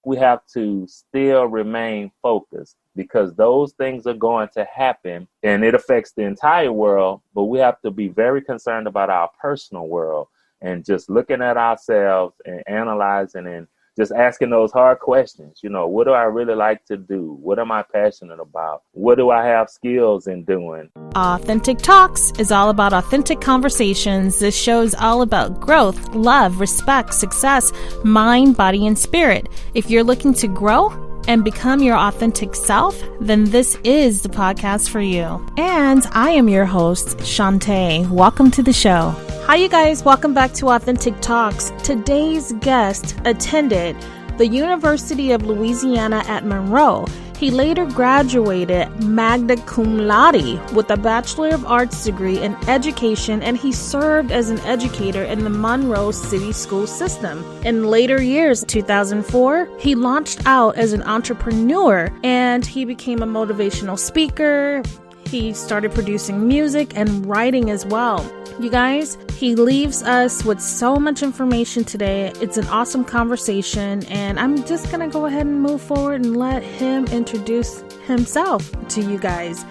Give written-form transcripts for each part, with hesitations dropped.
we have to still remain focused because those things are going to happen and it affects the entire world. But we have to be very concerned about our personal world and just looking at ourselves and analyzing and just asking those hard questions. You know, what do I really like to do? What am I passionate about? What do I have skills in doing? Authentic Talks is all about authentic conversations. This show is all about growth, love, respect, success, mind, body, and spirit. If you're looking to grow and become your authentic self, then this is the podcast for you. And I am your host, Shanta. Welcome to the show. Hi, you guys. Welcome back to Authentic Talks. Today's guest attended the University of Louisiana at Monroe. He later graduated Magna Cum Laude with a Bachelor of Arts degree in education, and he served as an educator in the Monroe City School System. In later years, 2004, he launched out as an entrepreneur, and he became a motivational speaker. He started producing music and writing as well. You guys, he leaves us with so much information today. It's an awesome conversation, and I'm just going to go ahead and move forward and let him introduce himself to you guys.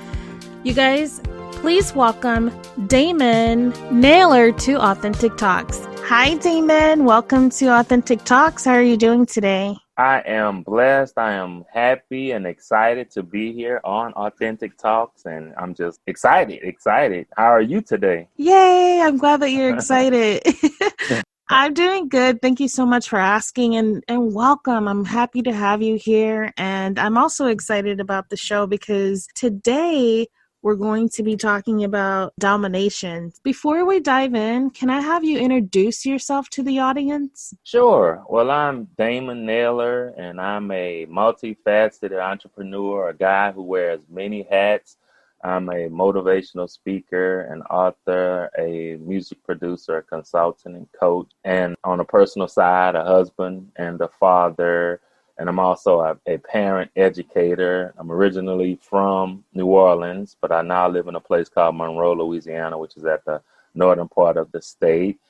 You guys, please welcome Damon Nailer to Authentic Talks. Hi, Damon. Welcome to Authentic Talks. How are you doing today? I am blessed. I am happy and excited to be here on Authentic Talks, and I'm just excited. How are you today? Yay! I'm glad that you're excited. I'm doing good. Thank you so much for asking, and welcome. I'm happy to have you here, and I'm also excited about the show because today we're going to be talking about domination. Before we dive in, can I have you introduce yourself to the audience? Sure. Well, I'm Damon Nailer, and I'm a multifaceted entrepreneur, a guy who wears many hats. I'm a motivational speaker, an author, a music producer, a consultant, and coach. And on a personal side, a husband and a father. And I'm also a parent educator. I'm originally from New Orleans, but I now live in a place called Monroe, Louisiana, which is at the northern part of the state.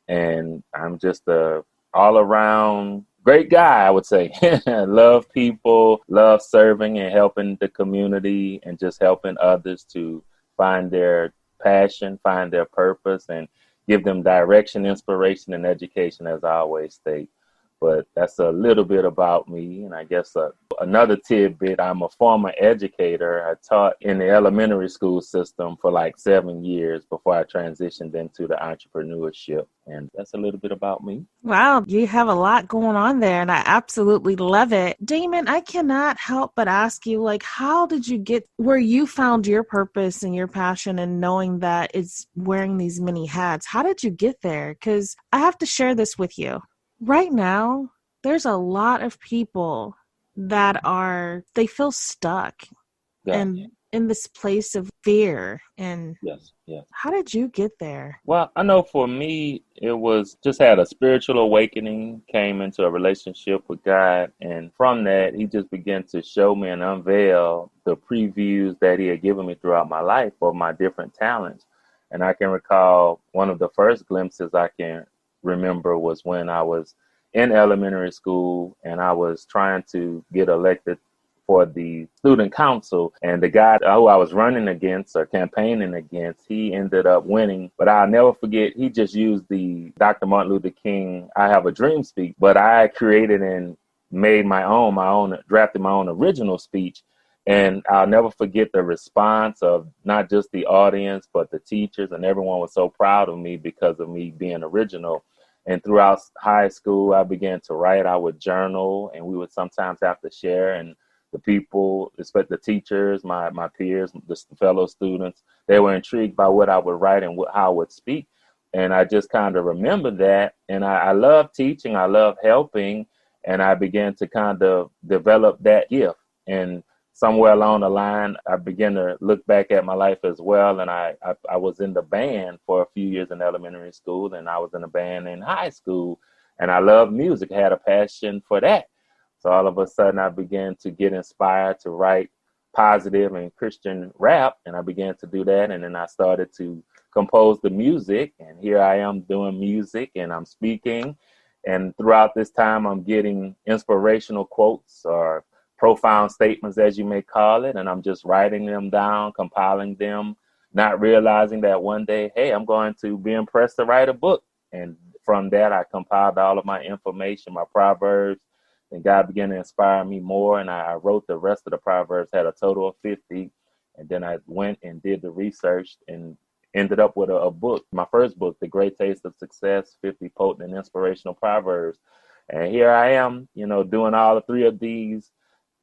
And I'm just a all-around great guy, I would say. Love people, love serving and helping the community and just helping others to find their passion, find their purpose, and give them direction, inspiration, and education, as I always state. But that's a little bit about me. And I guess another tidbit, I'm a former educator. I taught in the elementary school system for like 7 years before I transitioned into the entrepreneurship. And that's a little bit about me. Wow, you have a lot going on there, and I absolutely love it. Damon, I cannot help but ask you, how did you get where you found your purpose and your passion and knowing that it's wearing these many hats? How did you get there? Because I have to share this with you. Right now, there's a lot of people that they feel stuck and in this place of fear. And yes. How did you get there? Well, I know for me, it was just had a spiritual awakening, came into a relationship with God. And from that, he just began to show me and unveil the previews that he had given me throughout my life of my different talents. And I can recall one of the first glimpses I can remember was when I was in elementary school and I was trying to get elected for the student council, and the guy who I was running against or campaigning against, he ended up winning. But I'll never forget, he just used the Dr. Martin Luther King "I Have a Dream" speech, but I created and made my own, drafted my own original speech. And I'll never forget the response of not just the audience, but the teachers, and everyone was so proud of me because of me being original. And throughout high school, I began to write. I would journal, and we would sometimes have to share. And the people, especially the teachers, my peers, the fellow students, they were intrigued by what I would write and how I would speak. And I just kind of remember that. And I love teaching. I love helping. And I began to kind of develop that gift. And somewhere along the line, I began to look back at my life as well. And I was in the band for a few years in elementary school, and I was in a band in high school. And I loved music, had a passion for that. So all of a sudden, I began to get inspired to write positive and Christian rap, and I began to do that. And then I started to compose the music, and here I am doing music, and I'm speaking. And throughout this time, I'm getting inspirational quotes or profound statements, as you may call it. And I'm just writing them down, compiling them, not realizing that one day, hey, I'm going to be impressed to write a book. And from that, I compiled all of my information, my Proverbs, and God began to inspire me more. And I wrote the rest of the Proverbs, had a total of 50. And then I went and did the research and ended up with a book, my first book, The Great Taste of Success, 50 Potent and Inspirational Proverbs. And here I am, doing all the three of these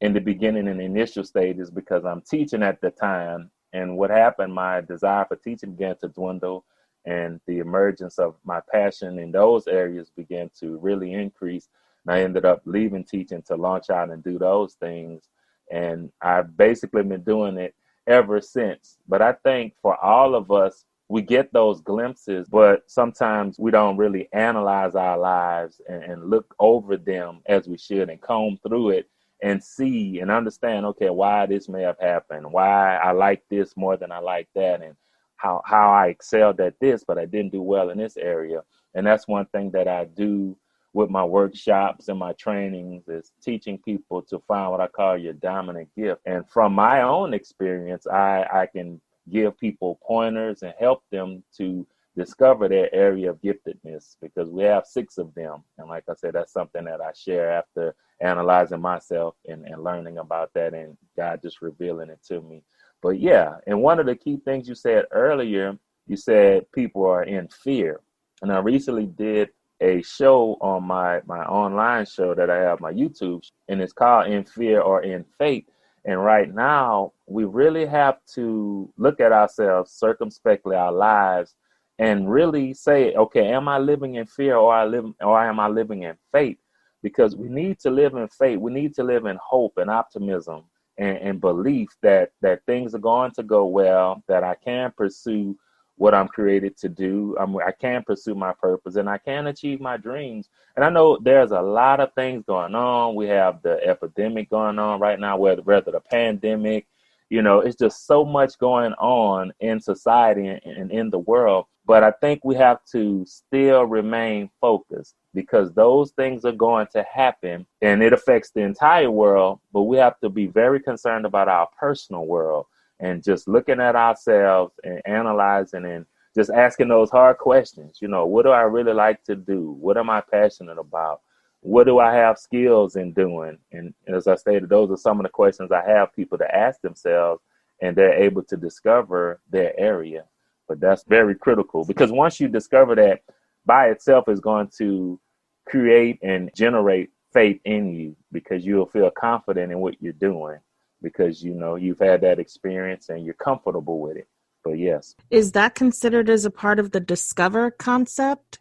in the beginning and initial stages because I'm teaching at the time. And what happened, my desire for teaching began to dwindle, and the emergence of my passion in those areas began to really increase. And I ended up leaving teaching to launch out and do those things. And I've basically been doing it ever since. But I think for all of us, we get those glimpses, but sometimes we don't really analyze our lives and look over them as we should and comb through it and see and understand, okay, why this may have happened, why I like this more than I like that, and how I excelled at this, but I didn't do well in this area. And that's one thing that I do with my workshops and my trainings is teaching people to find what I call your dominant gift. And from my own experience, I can give people pointers and help them to discover their area of giftedness, because we have 6 of them. And like I said, that's something that I share after analyzing myself and learning about that and God just revealing it to me. But yeah, and one of the key things you said earlier, you said people are in fear. And I recently did a show on my online show that I have, my YouTube, and it's called In Fear or In Faith. And right now, we really have to look at ourselves circumspectly, our lives, and really say, okay, am I living in fear or am I living in faith? Because we need to live in faith. We need to live in hope and optimism and belief that things are going to go well, that I can pursue what I'm created to do. I can pursue my purpose and I can achieve my dreams. And I know there's a lot of things going on. We have the epidemic going on right now, whether the pandemic, it's just so much going on in society and in the world. But I think we have to still remain focused because those things are going to happen and it affects the entire world. But we have to be very concerned about our personal world and just looking at ourselves and analyzing and just asking those hard questions. What do I really like to do? What am I passionate about? What do I have skills in doing? And as I stated, those are some of the questions I have people to ask themselves, and they're able to discover their area. But that's very critical because once you discover that, by itself is going to create and generate faith in you because you'll feel confident in what you're doing because, you've had that experience and you're comfortable with it. But yes. Is that considered as a part of the discover concept?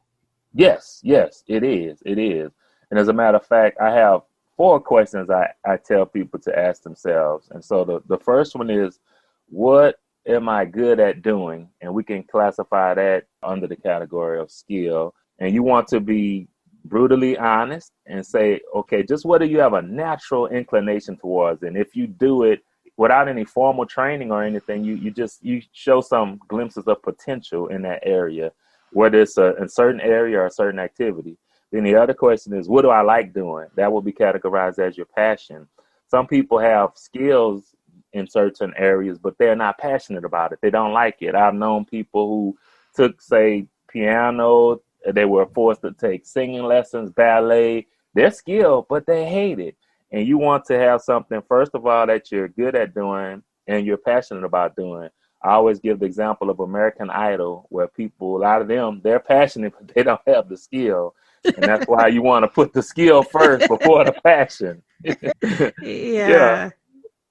Yes, it is. It is. And as a matter of fact, I have 4 questions I tell people to ask themselves. And so the first one is, what am I good at doing? And we can classify that under the category of skill. And you want to be brutally honest and say, okay, just what do you have a natural inclination towards? And if you do it without any formal training or anything, you show some glimpses of potential in that area, whether it's a certain area or a certain activity. Then the other question is, what do I like doing? That will be categorized as your passion. Some people have skills in certain areas, but they're not passionate about it. They don't like it. I've known people who took, say, piano. They were forced to take singing lessons, ballet. They're skilled, but they hate it. And you want to have something, first of all, that you're good at doing and you're passionate about doing. I always give the example of American Idol, where people, a lot of them, they're passionate, but they don't have the skill. And that's why you want to put the skill first before the passion. Yeah.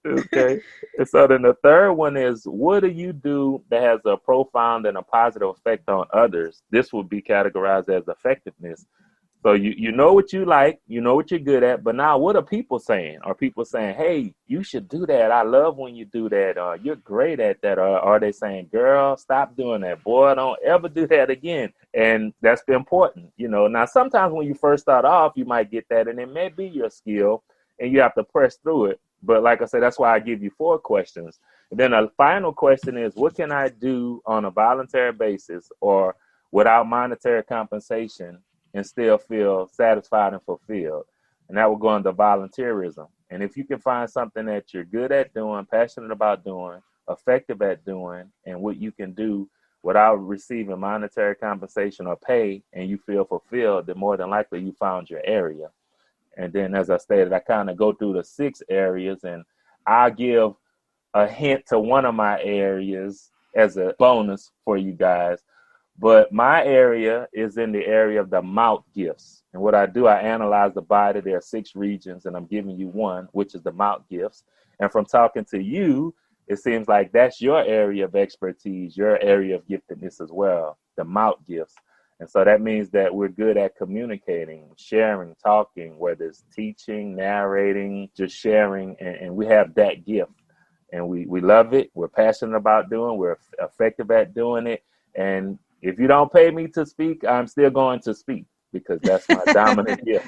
Okay. And so then the third one is, what do you do that has a profound and a positive effect on others? This would be categorized as effectiveness. So you know what you like, you know what you're good at, but now what are people saying? Are people saying, hey, you should do that. I love when you do that. Or you're great at that. Or are they saying, girl, stop doing that. Boy, don't ever do that again. And that's important. Now sometimes when you first start off, you might get that and it may be your skill and you have to press through it. But like I said, that's why I give you 4 questions. And then the final question is, what can I do on a voluntary basis or without monetary compensation and still feel satisfied and fulfilled. And that will go into volunteerism. And if you can find something that you're good at doing, passionate about doing, effective at doing, and what you can do without receiving monetary compensation or pay, and you feel fulfilled, then more than likely you found your area. And then, as I stated, I kind of go through the 6 areas, and I'll give a hint to one of my areas as a bonus for you guys. But my area is in the area of the mouth gifts. And what I do, I analyze the body. There are 6 regions, and I'm giving you one, which is the mouth gifts. And from talking to you, it seems like that's your area of expertise, your area of giftedness as well, the mouth gifts. And so that means that we're good at communicating, sharing, talking, whether it's teaching, narrating, just sharing, and we have that gift. And we love it. We're passionate about doing. We're effective at doing it. And if you don't pay me to speak, I'm still going to speak because that's my dominant gift.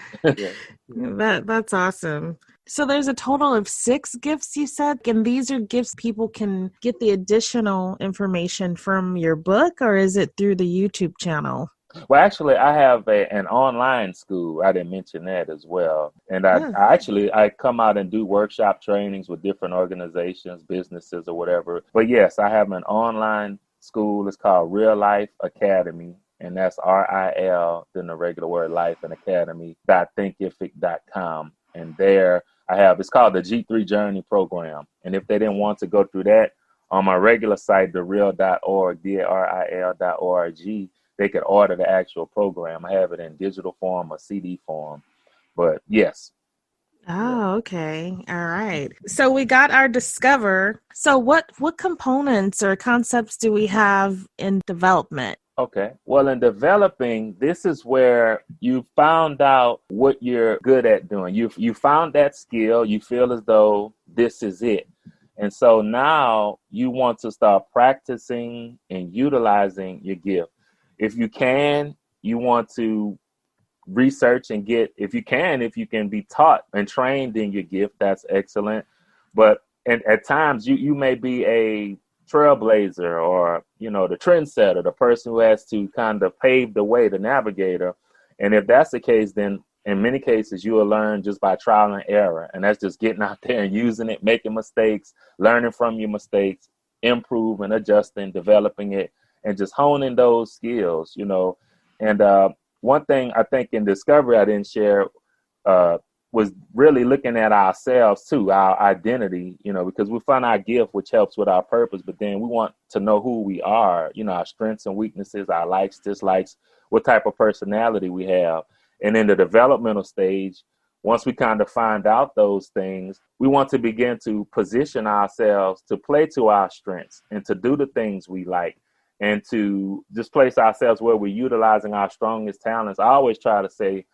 That's awesome. So there's a total of 6 gifts, you said, and these are gifts people can get the additional information from your book, or is it through the YouTube channel? Well, actually, I have an online school. I didn't mention that as well. And I come out and do workshop trainings with different organizations, businesses or whatever. But yes, I have an online school. It's called Real Life Academy. And that's RIL, then the regular word life and academy.thinkific.com. And there it's called the G3 Journey Program. And if they didn't want to go through that, on my regular site, daril.org, DARIL.org, they could order the actual program. I have it in digital form or CD form. But yes. Oh, okay. All right. So we got our discover. So what components or concepts do we have in development? Okay. Well, in developing, this is where you found out what you're good at doing. You found that skill. You feel as though this is it. And so now you want to start practicing and utilizing your gift. If you can, you want to research and if you can be taught and trained in your gift, that's excellent. But at times you may be a trailblazer or, the trendsetter, the person who has to kind of pave the way, the navigator. And if that's the case, then in many cases you will learn just by trial and error. And that's just getting out there and using it, making mistakes, learning from your mistakes, improving, adjusting, developing it, and just honing those skills, And one thing I think in discovery I didn't share was really looking at ourselves too, our identity, because we find our gift, which helps with our purpose, but then we want to know who we are, our strengths and weaknesses, our likes, dislikes, what type of personality we have. And in the developmental stage, once we kind of find out those things, we want to begin to position ourselves to play to our strengths and to do the things we like. And to just place ourselves where we're utilizing our strongest talents. I always try to say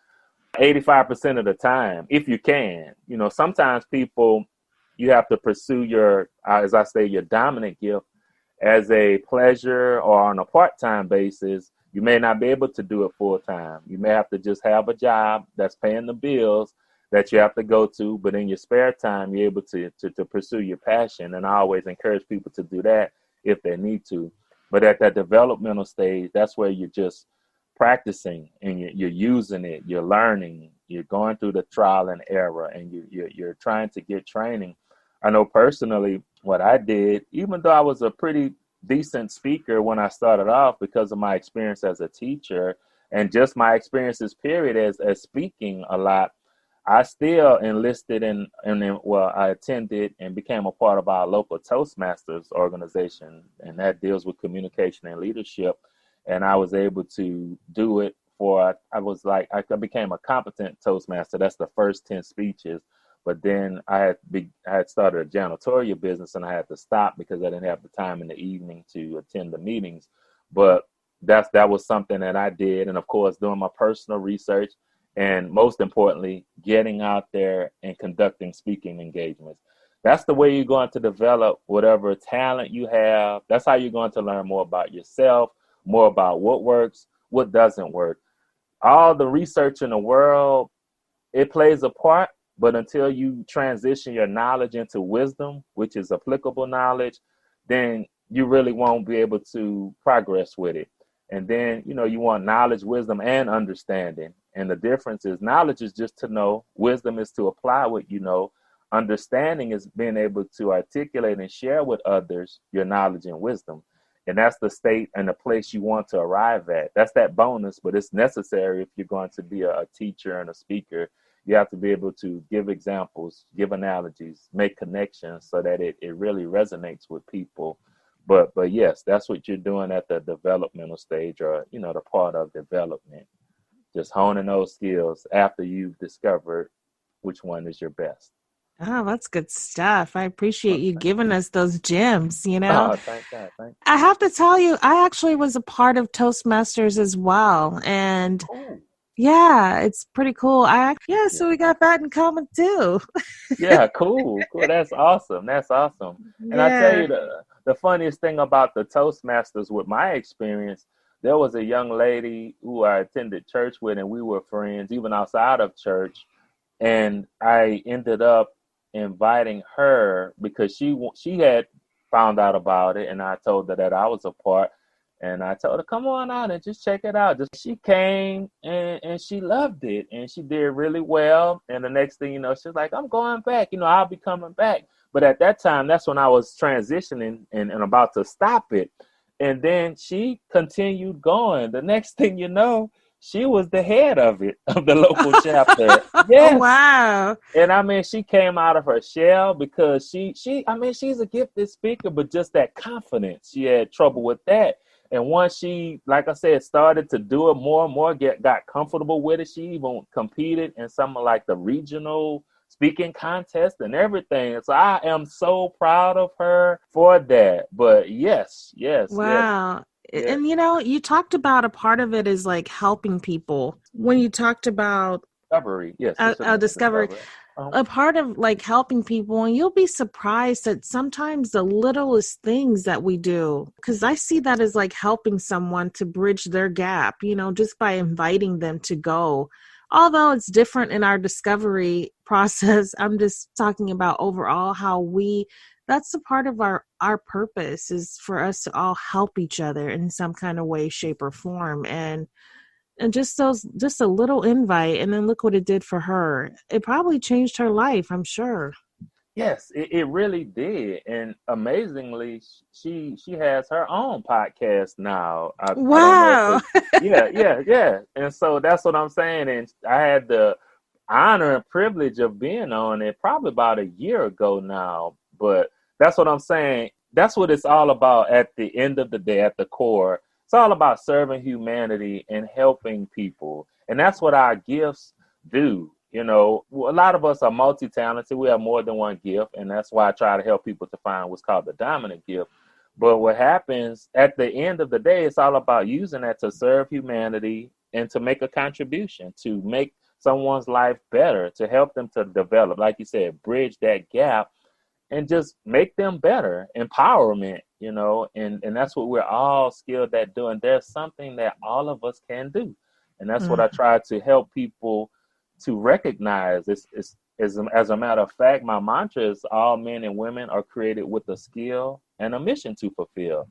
85% of the time, if you can. Sometimes people, you have to pursue your dominant gift as a pleasure or on a part-time basis. You may not be able to do it full-time. You may have to just have a job that's paying the bills that you have to go to, but in your spare time, you're able to pursue your passion. And I always encourage people to do that if they need to. But at that developmental stage, that's where you're just practicing and you're using it, you're learning, you're going through the trial and error, and you're trying to get training. I know personally what I did, even though I was a pretty decent speaker when I started off because of my experience as a teacher and just my experiences, period, as speaking a lot, I still enlisted I attended and became a part of our local Toastmasters organization, and that deals with communication and leadership. And I was able to do it I became a competent Toastmaster. That's the first 10 speeches. But then I had started a janitorial business and I had to stop because I didn't have the time in the evening to attend the meetings. But that was something that I did. And of course, doing my personal research, and most importantly, getting out there and conducting speaking engagements. That's the way you're going to develop whatever talent you have. That's how you're going to learn more about yourself, more about what works, what doesn't work. All the research in the world, it plays a part, but until you transition your knowledge into wisdom, which is applicable knowledge, then you really won't be able to progress with it. And then, you want knowledge, wisdom, and understanding. And the difference is knowledge is just to know. Wisdom is to apply what you know. Understanding is being able to articulate and share with others your knowledge and wisdom. And that's the state and the place you want to arrive at. That's that bonus, but it's necessary if you're going to be a teacher and a speaker. You have to be able to give examples, give analogies, make connections so that it really resonates with people. But yes, that's what you're doing at the developmental stage, or, the part of development. Just honing those skills after you've discovered which one is your best. Oh, that's good stuff. I appreciate you giving us those gems, Oh, thank God. I have to tell you, I actually was a part of Toastmasters as well. And Cool. yeah, it's pretty cool. So we got that in common too. Yeah, cool. That's awesome. And I tell you, the funniest thing about the Toastmasters with my experience, there was a young lady who I attended church with, and we were friends even outside of church. And I ended up inviting her because she had found out about it, and I told her that I was a part, and I told her, come on out and just check it out. She came and she loved it, and she did really well. And the next thing you know, she's like, I'm going back, I'll be coming back. But at that time, that's when I was transitioning and about to stop it. And then she continued going. The next thing you know, she was the head of the local chapter. Yes. Wow. And she came out of her shell because she's a gifted speaker, but just that confidence, she had trouble with that. And once she, like I said, started to do it more and more, got comfortable with it, she even competed in some of like the regional speaking contest and everything. So I am so proud of her for that. But yes. Wow. Yes. And you talked about a part of it is like helping people. When you talked about discovery, yes, discovery. A part of like helping people, and you'll be surprised at sometimes the littlest things that we do, because I see that as like helping someone to bridge their gap, just by inviting them to go. Although it's different in our discovery process, I'm just talking about overall that's a part of our purpose, is for us to all help each other in some kind of way, shape, or form. And just a little invite, and then look what it did for her. It probably changed her life, I'm sure. Yes, it really did. And amazingly, she has her own podcast now. Wow. Yeah. And so that's what I'm saying. And I had the honor and privilege of being on it probably about a year ago now. But that's what I'm saying. That's what it's all about at the end of the day, at the core. It's all about serving humanity and helping people. And that's what our gifts do. A lot of us are multi-talented. We have more than one gift. And that's why I try to help people to find what's called the dominant gift. But what happens at the end of the day, it's all about using that to serve humanity and to make a contribution, to make someone's life better, to help them to develop, like you said, bridge that gap and just make them better. Empowerment, and that's what we're all skilled at doing. There's something that all of us can do. And that's what I try to help people to recognize. As a matter of fact, my mantra is all men and women are created with a skill and a mission to fulfill.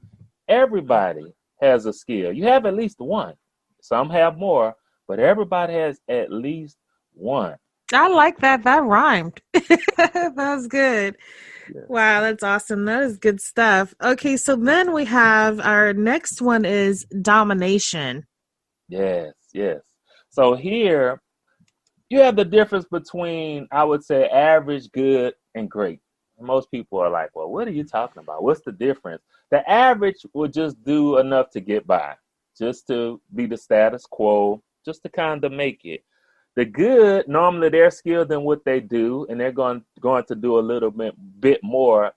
Everybody has a skill. You have at least one. Some have more, but everybody has at least one. I like that. That rhymed. That was good. Yeah. Wow, that's awesome. That is good stuff. Okay, so then we have our next one is domination. Yes. So here you have the difference between, I would say, average, good, and great. Most people are like, well, what are you talking about? What's the difference? The average will just do enough to get by, just to be the status quo, just to kind of make it. The good, normally they're skilled in what they do, and they're going to do a little bit more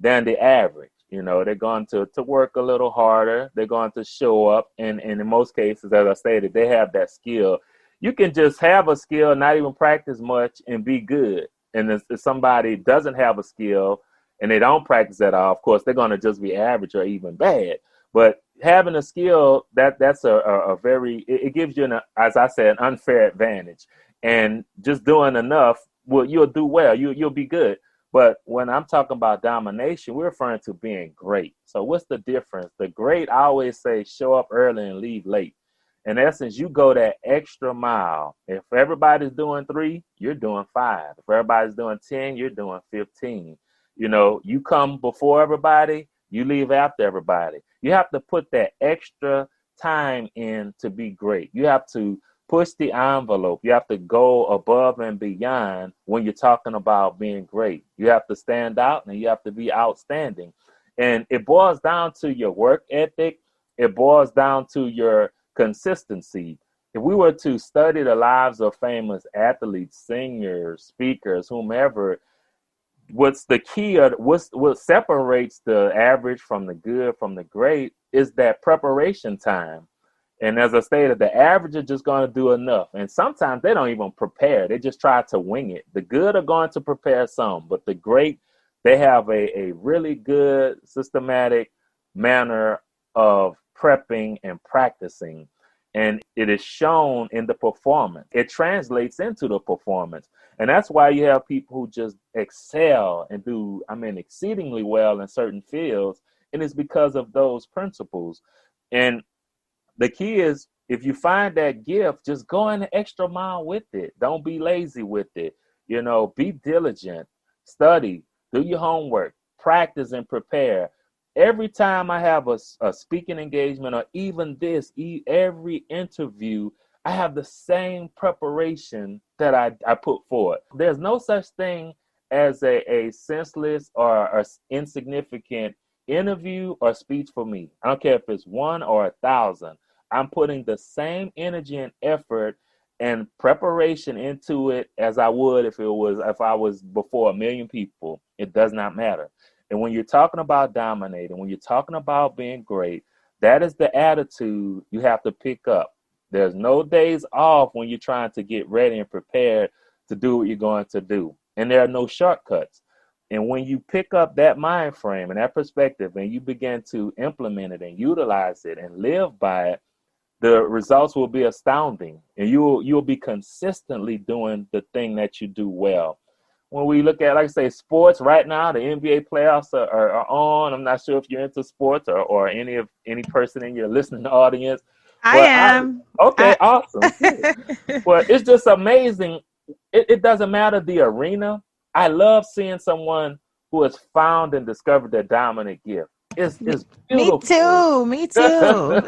than the average. They're going to work a little harder. They're going to show up. And in most cases, as I stated, they have that skill. You can just have a skill, not even practice much, and be good. And if somebody doesn't have a skill and they don't practice at all, of course, they're going to just be average or even bad. But having a skill, that's a very, it gives you, as I said, an unfair advantage. And just doing enough, you'll do well. You'll be good. But when I'm talking about domination, we're referring to being great. So what's the difference? The great, I always say, show up early and leave late. In essence, you go that extra mile. If everybody's doing 3, you're doing 5. If everybody's doing 10, you're doing 15. You know, you come before everybody, you leave after everybody. You have to put that extra time in to be great. You have to push the envelope. You have to go above and beyond when you're talking about being great. You have to stand out and you have to be outstanding. And it boils down to your work ethic. It boils down to your consistency. If we were to study the lives of famous athletes, singers, speakers, whomever, what's the key, or what separates the average from the good from the great is that preparation time. And as I stated, the average is just going to do enough. And sometimes they don't even prepare. They just try to wing it. The good are going to prepare some, but the great, they have a really good systematic manner of prepping and practicing. And it is shown in the performance. It translates into the performance. And that's why you have people who just excel and do, exceedingly well in certain fields. And it's because of those principles. And the key is, if you find that gift, just go an extra mile with it. Don't be lazy with it. You know, be diligent, study, do your homework, practice and prepare. Every time I have a speaking engagement, or even every interview, I have the same preparation that I put forth. There's no such thing as a senseless or insignificant interview or speech for me. I don't care if it's 1 or 1,000. I'm putting the same energy and effort and preparation into it as I would if I was before 1 million people. It does not matter. And when you're talking about dominating, when you're talking about being great, that is the attitude you have to pick up. There's no days off when you're trying to get ready and prepared to do what you're going to do. And there are no shortcuts. And when you pick up that mind frame and that perspective and you begin to implement it and utilize it and live by it, the results will be astounding. And you'll be consistently doing the thing that you do well. When we look at, like I say, sports right now, the NBA playoffs are on. I'm not sure if you're into sports or any person in your listening audience. I am. Awesome. Well, it's just amazing. It doesn't matter the arena. I love seeing someone who has found and discovered their dominant gift. It's beautiful. Me too.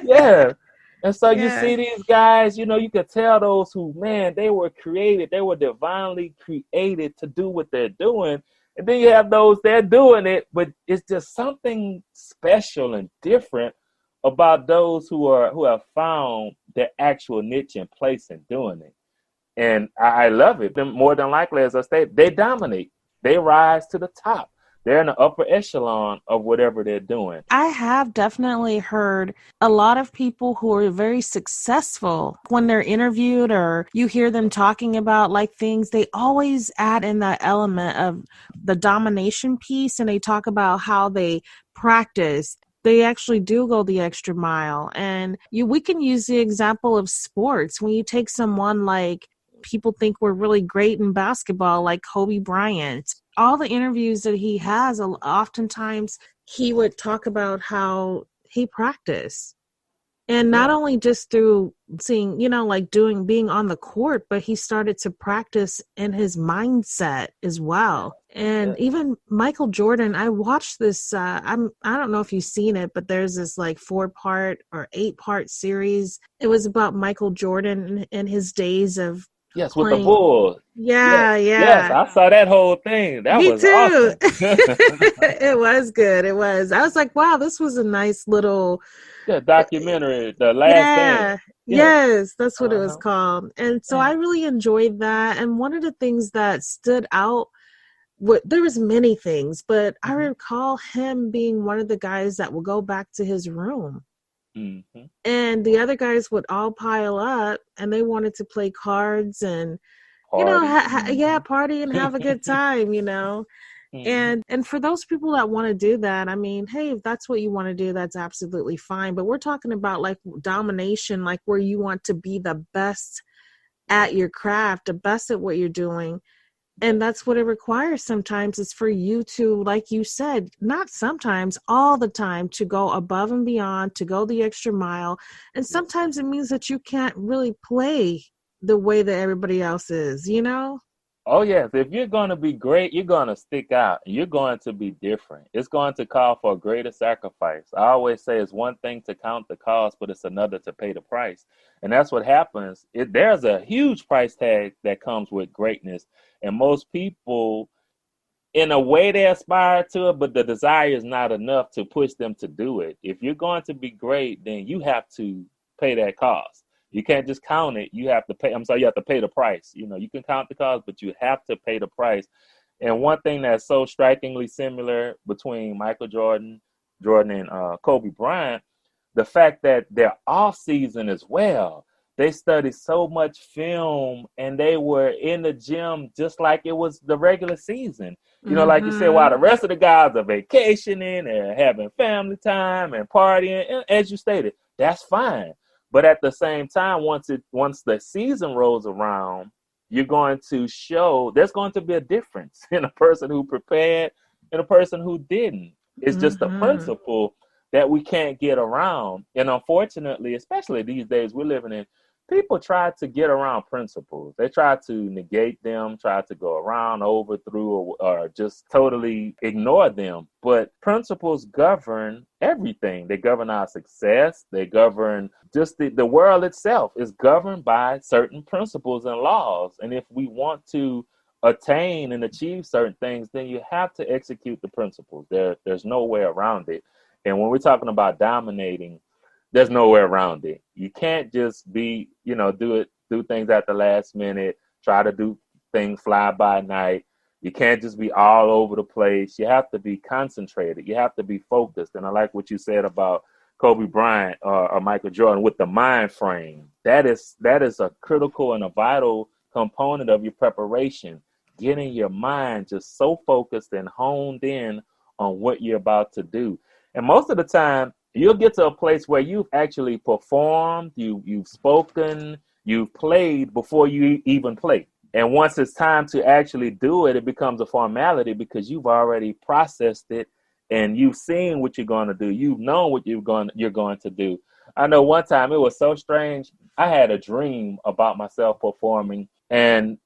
Yeah. And so you see these guys, you could tell those who, man, they were divinely created to do what they're doing. And then you have those, they're doing it, but it's just something special and different about those who have found their actual niche and place in doing it. And I love it. More than likely, as I stated, they dominate. They rise to the top. They're in the upper echelon of whatever they're doing. I have definitely heard a lot of people who are very successful when they're interviewed or you hear them talking about like things, they always add in that element of the domination piece, and they talk about how they practice. They actually do go the extra mile. And we can use the example of sports. When you take someone like people think we're really great in basketball, like Kobe Bryant, all the interviews that he has, oftentimes he would talk about how he practiced. And not only just through seeing, being on the court, but he started to practice in his mindset as well. And even Michael Jordan, I watched this, I don't know if you've seen it, but there's this like 4-part or 8-part series. It was about Michael Jordan and his days of Yes, playing. With the Bulls. Yeah. Yes, I saw that whole thing. That Me was too. awesome. It was good. It was. I was like, wow, this was a nice little documentary, The Last Dance. Yes, that's what it was called. And so I really enjoyed that. And one of the things that stood out, there was many things, but I recall him being one of the guys that would go back to his room. Mm-hmm. And the other guys would all pile up and they wanted to play cards and, party. Party and have a good time, Mm-hmm. And for those people that want to do that, hey, if that's what you want to do, that's absolutely fine. But we're talking about like domination, like where you want to be the best at your craft, the best at what you're doing. And that's what it requires sometimes, is for you to, like you said, not sometimes, all the time, to go above and beyond, to go the extra mile. And sometimes it means that you can't really play the way that everybody else is, you know? Oh, yes. If you're going to be great, you're going to stick out. You're going to be different. It's going to call for a greater sacrifice. I always say it's one thing to count the cost, but it's another to pay the price. And that's what happens. There's a huge price tag that comes with greatness. And most people, in a way, they aspire to it, but the desire is not enough to push them to do it. If you're going to be great, then you have to pay that cost. You can't just count it. You have to pay. You have to pay the price. You know, you can count the cost, but you have to pay the price. And one thing that's so strikingly similar between Michael Jordan and Kobe Bryant, the fact that they're off season as well. They studied so much film, and they were in the gym just like it was the regular season. You know, like you said, while the rest of the guys are vacationing and having family time and partying, and as you stated, that's fine. But at the same time, once the season rolls around, you're going to show there's going to be a difference in a person who prepared and a person who didn't. It's just a principle that we can't get around. And unfortunately, especially these days we're living in, people try to get around principles. They try to negate them, try to go around, overthrough, or just totally ignore them. But principles govern everything. They govern our success. They govern just the world itself is governed by certain principles and laws. And if we want to attain and achieve certain things, then you have to execute the principles. There's no way around it. And when we're talking about dominating, there's nowhere around it. You can't just be, do things at the last minute, try to do things fly by night. You can't just be all over the place. You have to be concentrated. You have to be focused. And I like what you said about Kobe Bryant or Michael Jordan with the mind frame. That is a critical and a vital component of your preparation. Getting your mind just so focused and honed in on what you're about to do. And most of the time, you'll get to a place where you've actually performed, you've spoken, you've played before you even play. And once it's time to actually do it, it becomes a formality because you've already processed it and you've seen what you're going to do. You've known what you're going to do. I know one time it was so strange. I had a dream about myself performing, and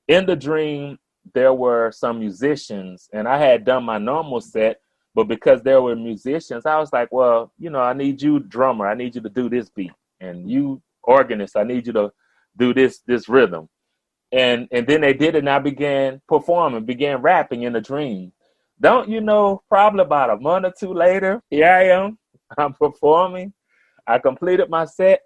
in the dream, there were some musicians, and I had done my normal set. But because there were musicians, I was like, well, I need you, drummer. I need you to do this beat. And you, organist, I need you to do this rhythm. And then they did it, and I began performing, began rapping in a dream. Don't you know, probably about a month or two later, here I am. I'm performing. I completed my set,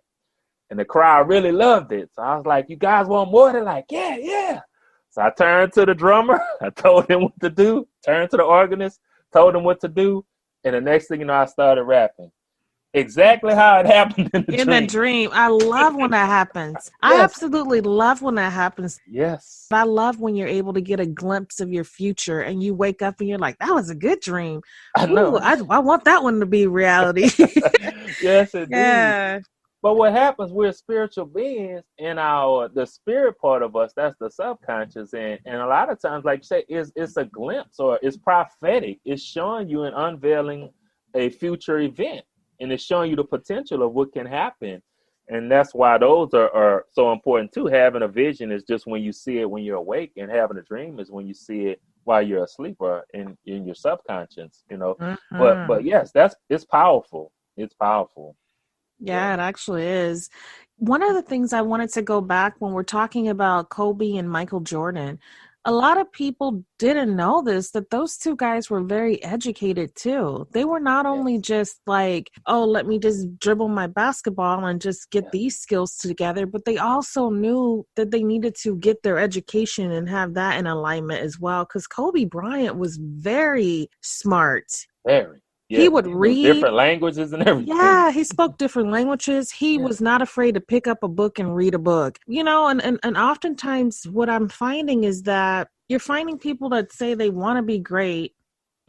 and the crowd really loved it. So I was like, you guys want more? They're like, yeah. So I turned to the drummer. I told him what to do. Turned to the organist. Told him what to do, and the next thing you know, I started rapping. Exactly how it happened in the dream. I love when that happens. Yes. I absolutely love when that happens. Yes. I love when you're able to get a glimpse of your future and you wake up and you're like, that was a good dream. I know. I want that one to be reality. Yes, indeed. Yeah. But what happens, we're spiritual beings, and the spirit part of us, that's the subconscious. And a lot of times, like you say, it's a glimpse or it's prophetic. It's showing you and unveiling a future event, and it's showing you the potential of what can happen. And that's why those are so important too. Having a vision is just when you see it when you're awake, and having a dream is when you see it while you're asleep or in your subconscious, But yes, it's powerful. It's powerful. Yeah, it actually is. One of the things I wanted to go back when we're talking about Kobe and Michael Jordan, a lot of people didn't know this, that those two guys were very educated too. They were not only just like, oh, let me just dribble my basketball and just get these skills together, but they also knew that they needed to get their education and have that in alignment as well. Because Kobe Bryant was very smart. Very. Yeah, he would read different languages and everything. Yeah, he spoke different languages. He was not afraid to pick up a book and read a book. And oftentimes what I'm finding is that you're finding people that say they want to be great,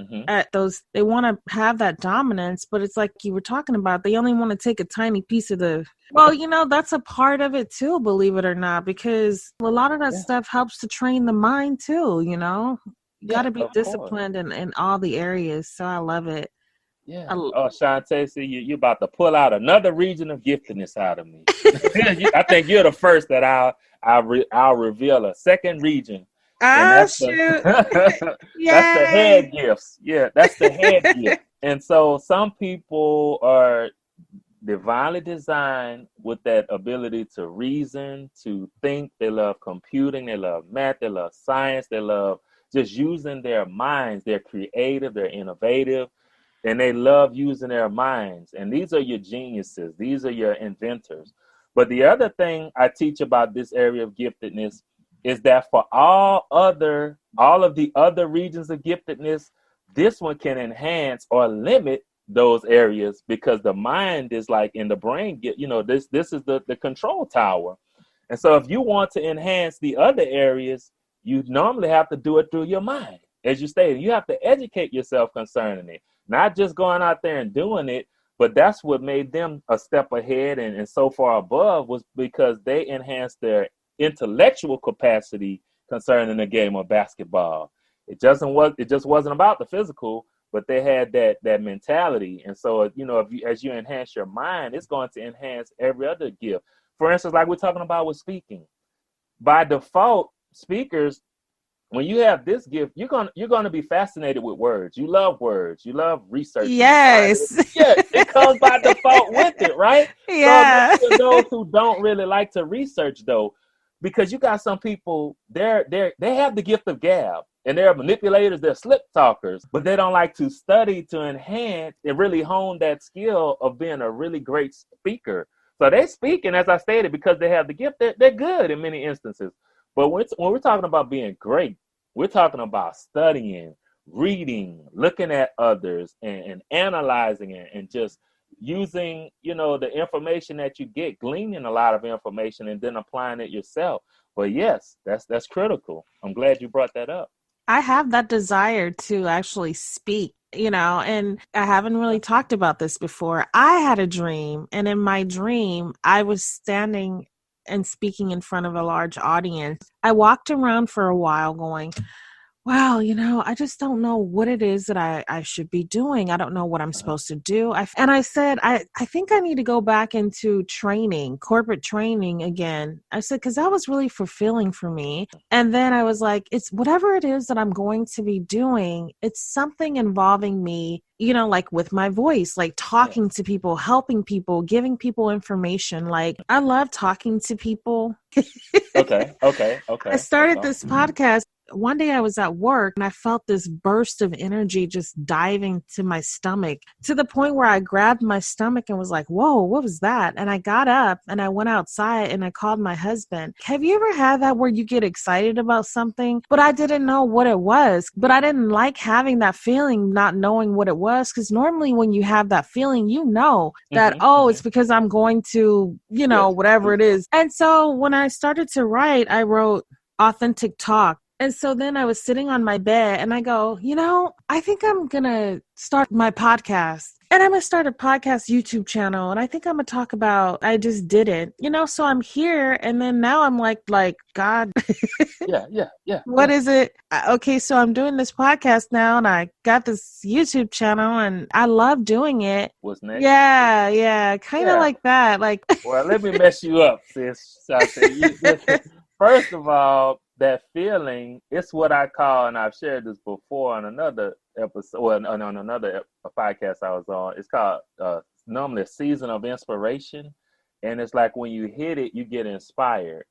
Hmm. at those, they want to have that dominance, but it's like you were talking about, they only want to take a tiny piece of the, well, that's a part of it too, believe it or not, because a lot of that Yeah. stuff helps to train the mind too. You got Yeah, to be of course. disciplined in all the areas. So I love it. Yeah. I, Oh, Shanta, see, you about to pull out another region of giftedness out of me. I think you're the first that I'll reveal a second region, and ah, that's the shoot. that's the Yay. head gifts. Yeah, that's the head gift. And so some people are divinely designed with that ability to reason, to think. They love computing, they love math, they love science, they love just using their minds. They're creative, they're innovative, and they love using their minds. And these are your geniuses, these are your inventors. But the other thing I teach about this area of giftedness is that for all of the other regions of giftedness, this one can enhance or limit those areas, because the mind is like in the brain, this is the control tower. And so if you want to enhance the other areas, you normally have to do it through your mind. As you stated, you have to educate yourself concerning it, not just going out there and doing it. But that's what made them a step ahead and so far above, was because they enhanced their intellectual capacity concerning the game of basketball. It just wasn't about the physical, but they had that mentality. And so, as you enhance your mind, it's going to enhance every other gift. For instance, like we're talking about with speaking, by default, speakers, when you have this gift, you're gonna be fascinated with words. You love words. You love researching and finding. Yes. Yeah, it comes by default with it, right? So imagine Yeah. those who don't really like to research, though, because you got some people, they have the gift of gab, and they're manipulators, they're slip talkers, but they don't like to study to enhance and really hone that skill of being a really great speaker. So they speak, and as I stated, because they have the gift, they're good in many instances. But when we're talking about being great, we're talking about studying, reading, looking at others, and analyzing it, and just using, the information that you get, gleaning a lot of information, and then applying it yourself. But yes, that's critical. I'm glad you brought that up. I have that desire to actually speak, and I haven't really talked about this before. I had a dream, and in my dream, I was standing and speaking in front of a large audience. I walked around for a while going, wow, I just don't know what it is that I should be doing. I don't know what I'm Uh-huh. supposed to do. And I said, I think I need to go back into training, corporate training again. I said, because that was really fulfilling for me. And then I was like, it's whatever it is that I'm going to be doing, it's something involving me, like with my voice, like Yeah. talking to people, helping people, giving people information. Like I love talking to people. Okay. Okay. I Okay. That's started all. this podcast. One day I was at work and I felt this burst of energy just diving to my stomach, to the point where I grabbed my stomach and was like, whoa, what was that? And I got up and I went outside and I called my husband. Have you ever had that where you get excited about something, but I didn't know what it was? But I didn't like having that feeling, not knowing what it was. Because normally when you have that feeling, that, Mm-hmm. oh, Mm-hmm. it's because I'm going to, Yes. whatever Do it so. is. And so when I started to write, I wrote authentic talk. And so then I was sitting on my bed and I go, I think I'm going to start my podcast. And I'm going to start a podcast YouTube channel. And I think I'm going to talk about, I just did it, so I'm here. And then now I'm like, God, Yeah. Yeah. Yeah. what Yeah. is it? Okay, so I'm doing this podcast now and I got this YouTube channel and I love doing it. What's next? Yeah. Kind of Yeah. like that. Like, Well, let me mess you up, sis. First of all, that feeling, it's what I call, and I've shared this before on another episode, well, on another podcast I was on. It's called normally a season of inspiration. And it's like when you hit it, you get inspired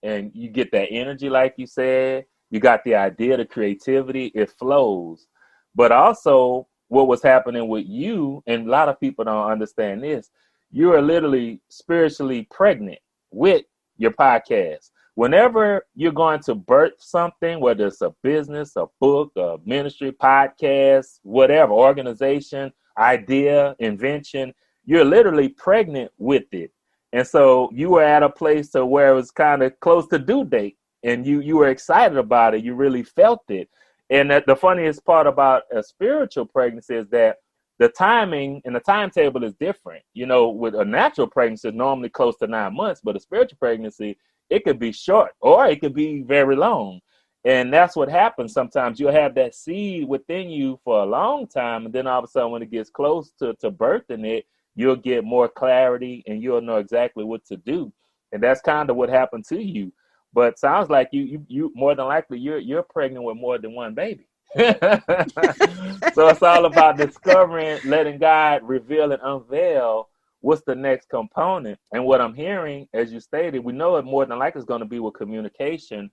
and you get that energy, like you said. You got the idea, the creativity, it flows. But also, what was happening with you, and a lot of people don't understand this, you are literally spiritually pregnant with your podcast. Whenever you're going to birth something, whether it's a business, a book, a ministry, podcast, whatever, organization, idea, invention, you're literally pregnant with it. And so you were at a place to where it was kind of close to due date, and you were excited about it. You really felt it. And the funniest part about a spiritual pregnancy is that the timing and the timetable is different. You know, with a natural pregnancy, it's normally close to 9 months, but a spiritual pregnancy, it could be short or it could be very long. And that's what happens. Sometimes you'll have that seed within you for a long time. And then all of a sudden, when it gets close to birthing it, you'll get more clarity and you'll know exactly what to do. And that's kind of what happened to you. But sounds like you more than likely you're pregnant with more than one baby. So it's all about discovering, letting God reveal and unveil what's the next component. And what I'm hearing, as you stated, we know it more than likely is going to be with communication.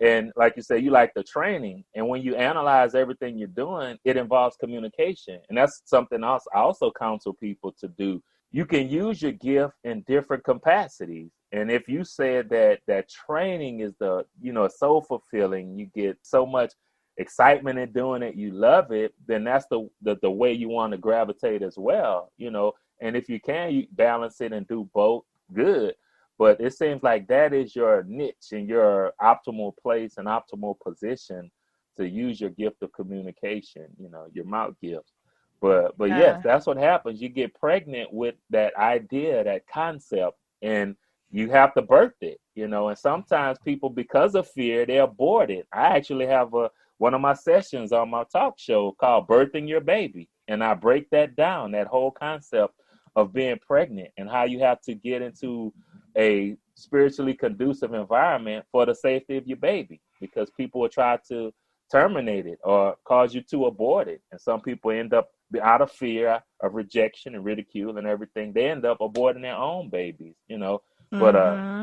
And like you say, you like the training. And when you analyze everything you're doing, it involves communication. And that's something else I also counsel people to do. You can use your gift in different capacities. And if you said that training is so fulfilling, you get so much excitement in doing it, you love it, then that's the way you want to gravitate as well, you know. And if you can, you balance it and do both, good. But it seems like that is your niche and your optimal place and optimal position to use your gift of communication, you know, your mouth gift. But yes, that's what happens. You get pregnant with that idea, that concept, and you have to birth it, you know. And sometimes people, because of fear, they abort it. I actually have one of my sessions on my talk show called Birthing Your Baby. And I break that down, that whole concept of being pregnant and how you have to get into a spiritually conducive environment for the safety of your baby, because people will try to terminate it or cause you to abort it. And some people end up, out of fear of rejection and ridicule and everything, they end up aborting their own babies, you know. But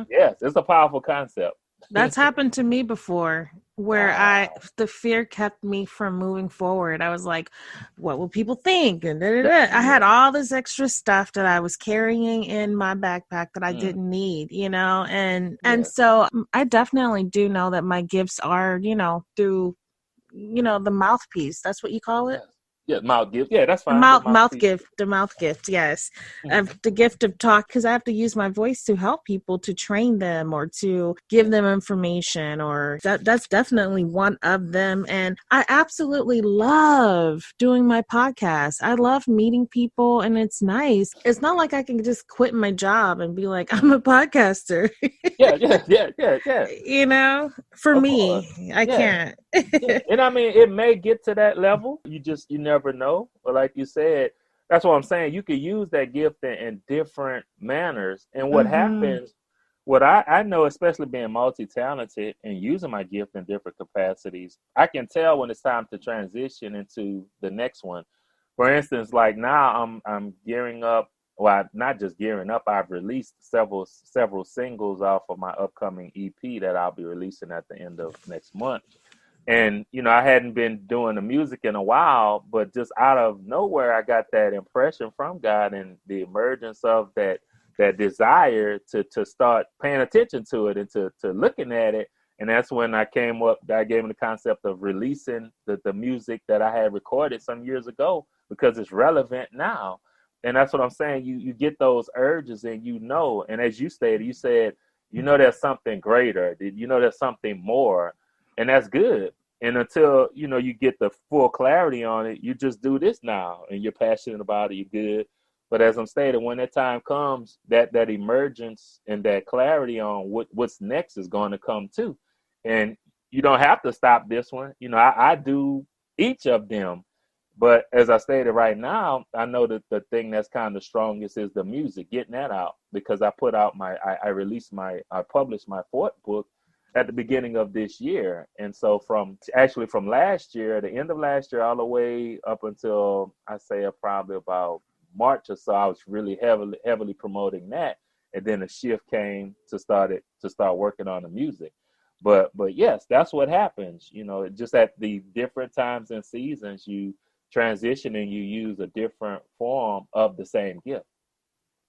yes, it's a powerful concept. That's happened to me before, where the fear kept me from moving forward. I was like, what will people think? And I had all this extra stuff that I was carrying in my backpack that I didn't need, you know? And so I definitely do know that my gifts are, you know, through, you know, the mouthpiece. That's what you call it? Yeah, mouth gift. Yeah, that's fine. The mouth gift. Yes. The gift of talk, because I have to use my voice to help people, to train them or to give them information, or that's definitely one of them. And I absolutely love doing my podcast. I love meeting people, and it's nice. It's not like I can just quit my job and be like, I'm a podcaster. Yeah. You know, for me, I can't. And I mean, it may get to that level. You never know. But like you said, that's what I'm saying. You could use that gift in different manners. And what happens, what I know, especially being multi-talented and using my gift in different capacities, I can tell when it's time to transition into the next one. For instance, like now I'm gearing up. Well, not just gearing up. I've released several singles off of my upcoming EP that I'll be releasing at the end of next month. And, you know, I hadn't been doing the music in a while, but just out of nowhere, I got that impression from God and the emergence of that desire to start paying attention to it and to looking at it. And that's when I gave him the concept of releasing the music that I had recorded some years ago, because it's relevant now. And that's what I'm saying. You get those urges and you know, and as you stated, you said, you know, there's something greater, you know, there's something more, and that's good. And until, you know, you get the full clarity on it, you just do this now and you're passionate about it, you're good. But as I'm stating, when that time comes, that emergence and that clarity on what's next is going to come too. And you don't have to stop this one. You know, I do each of them. But as I stated right now, I know that the thing that's kind of strongest is the music, getting that out, because I published my fourth book at the beginning of this year. And so from last year, the end of last year, all the way up until I say probably about March or so, I was really heavily promoting that. And then a shift came to start working on the music. But yes, that's what happens. You know, just at the different times and seasons, you transition and you use a different form of the same gift.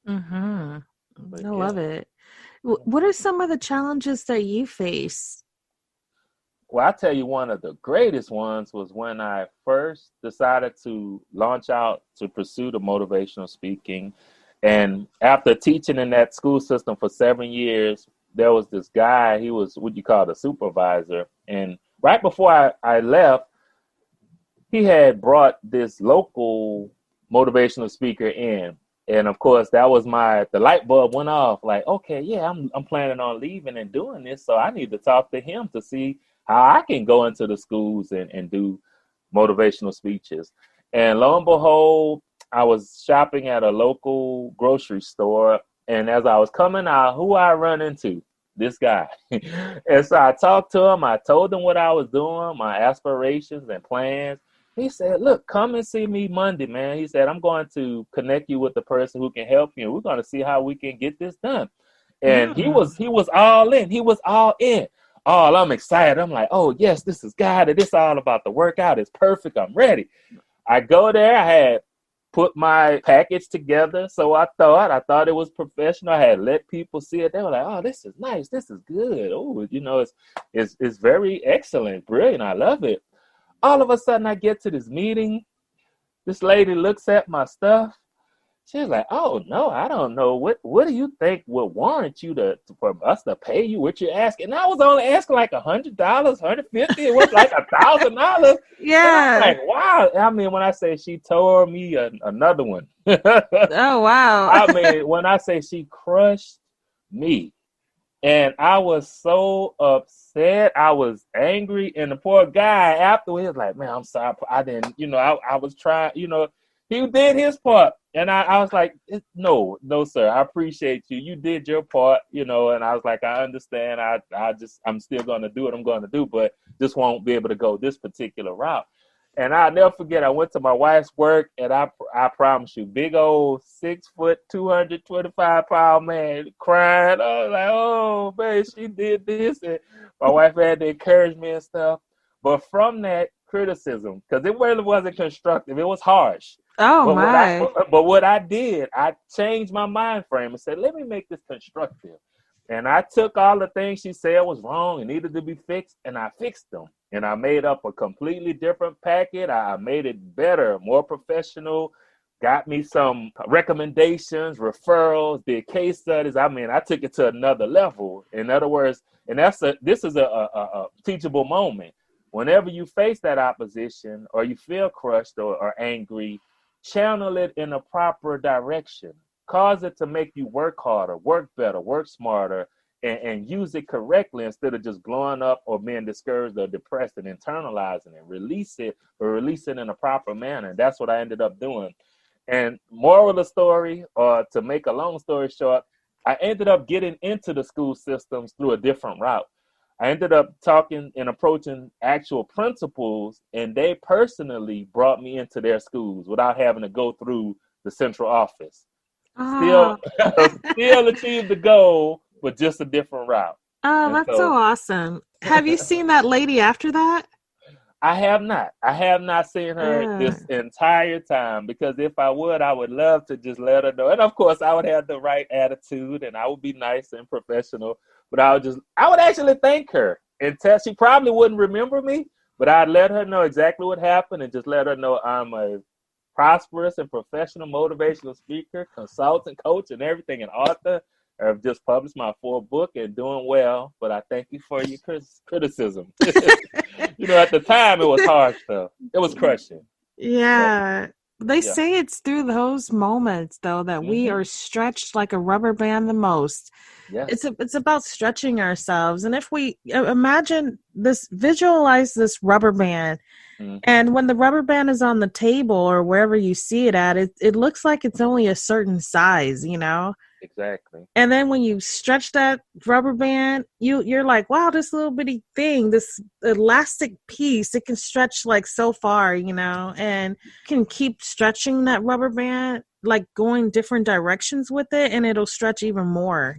I love it. What are some of the challenges that you face? Well, I tell you, one of the greatest ones was when I first decided to launch out to pursue the motivational speaking. And after teaching in that school system for 7 years, there was this guy, he was what you call the supervisor. And right before I left, he had brought this local motivational speaker in. And of course, that was the light bulb went off. Like, okay, yeah, I'm planning on leaving and doing this, so I need to talk to him to see how I can go into the schools and do motivational speeches. And lo and behold, I was shopping at a local grocery store, and as I was coming out, who I run into? This guy. And so I talked to him. I told him what I was doing, my aspirations and plans. He said, look, come and see me Monday, man. He said, I'm going to connect you with the person who can help you. And we're going to see how we can get this done. And he was all in. He was all in. Oh, I'm excited. I'm like, oh, yes, this is God. This all about the workout. It's perfect. I'm ready. I go there. I had put my package together. So I thought it was professional. I had let people see it. They were like, oh, this is nice. This is good. Oh, it's very excellent. Brilliant. I love it. All of a sudden I get to this meeting. This lady looks at my stuff. She's like, oh, no, I don't know. What do you think would warrant you for us to pay you what you're asking? And I was only asking like $100, $150. It was like $1,000. Yeah. Like, wow. I mean, when I say she tore me another one. Oh, wow. I mean, when I say she crushed me. And I was so upset. I was angry. And the poor guy afterwards was like, man, I'm sorry. I didn't, I was trying, he did his part. And I was like, no, sir. I appreciate you. You did your part, and I was like, I understand. I'm still going to do what I'm going to do, but just won't be able to go this particular route. And I'll never forget, I went to my wife's work, and I promise you, big old 6 foot, 225-pound man crying. I was like, oh, man, she did this. And my wife had to encourage me and stuff. But from that criticism, because it really wasn't constructive, it was harsh. Oh, but what I did, I changed my mind frame and said, let me make this constructive. And I took all the things she said was wrong and needed to be fixed, and I fixed them. And I made up a completely different packet. I made it better, more professional, got me some recommendations, referrals, did case studies. I mean, I took it to another level. In other words, and this is a teachable moment. Whenever you face that opposition or you feel crushed or angry, channel it in a proper direction. Cause it to make you work harder, work better, work smarter, and use it correctly instead of just blowing up or being discouraged or depressed and internalizing it. Release it in a proper manner. And that's what I ended up doing. And moral of the story, or to make a long story short, I ended up getting into the school systems through a different route. I ended up talking and approaching actual principals, and they personally brought me into their schools without having to go through the central office. Still achieved the goal, but just a different route. Oh, that's so awesome. Have you seen that lady after that? I have not. I have not seen her this entire time, because if I would love to just let her know. And of course, I would have the right attitude and I would be nice and professional, but I would actually thank her and she probably wouldn't remember me, but I'd let her know exactly what happened and just let her know I'm a prosperous and professional motivational speaker, consultant, coach, and everything, and author. I've just published my 4th book and doing well, but I thank you for your criticism. At the time, it was harsh, though. It was crushing. Yeah. They say it's through those moments, though, that we are stretched like a rubber band the most. Yes. It's about stretching ourselves. And if we visualize this rubber band, and when the rubber band is on the table or wherever you see it at, it looks like it's only a certain size, Exactly. And then when you stretch that rubber band, you're like, wow, this little bitty thing, this elastic piece, it can stretch like so far, and can keep stretching that rubber band, like going different directions with it, and it'll stretch even more,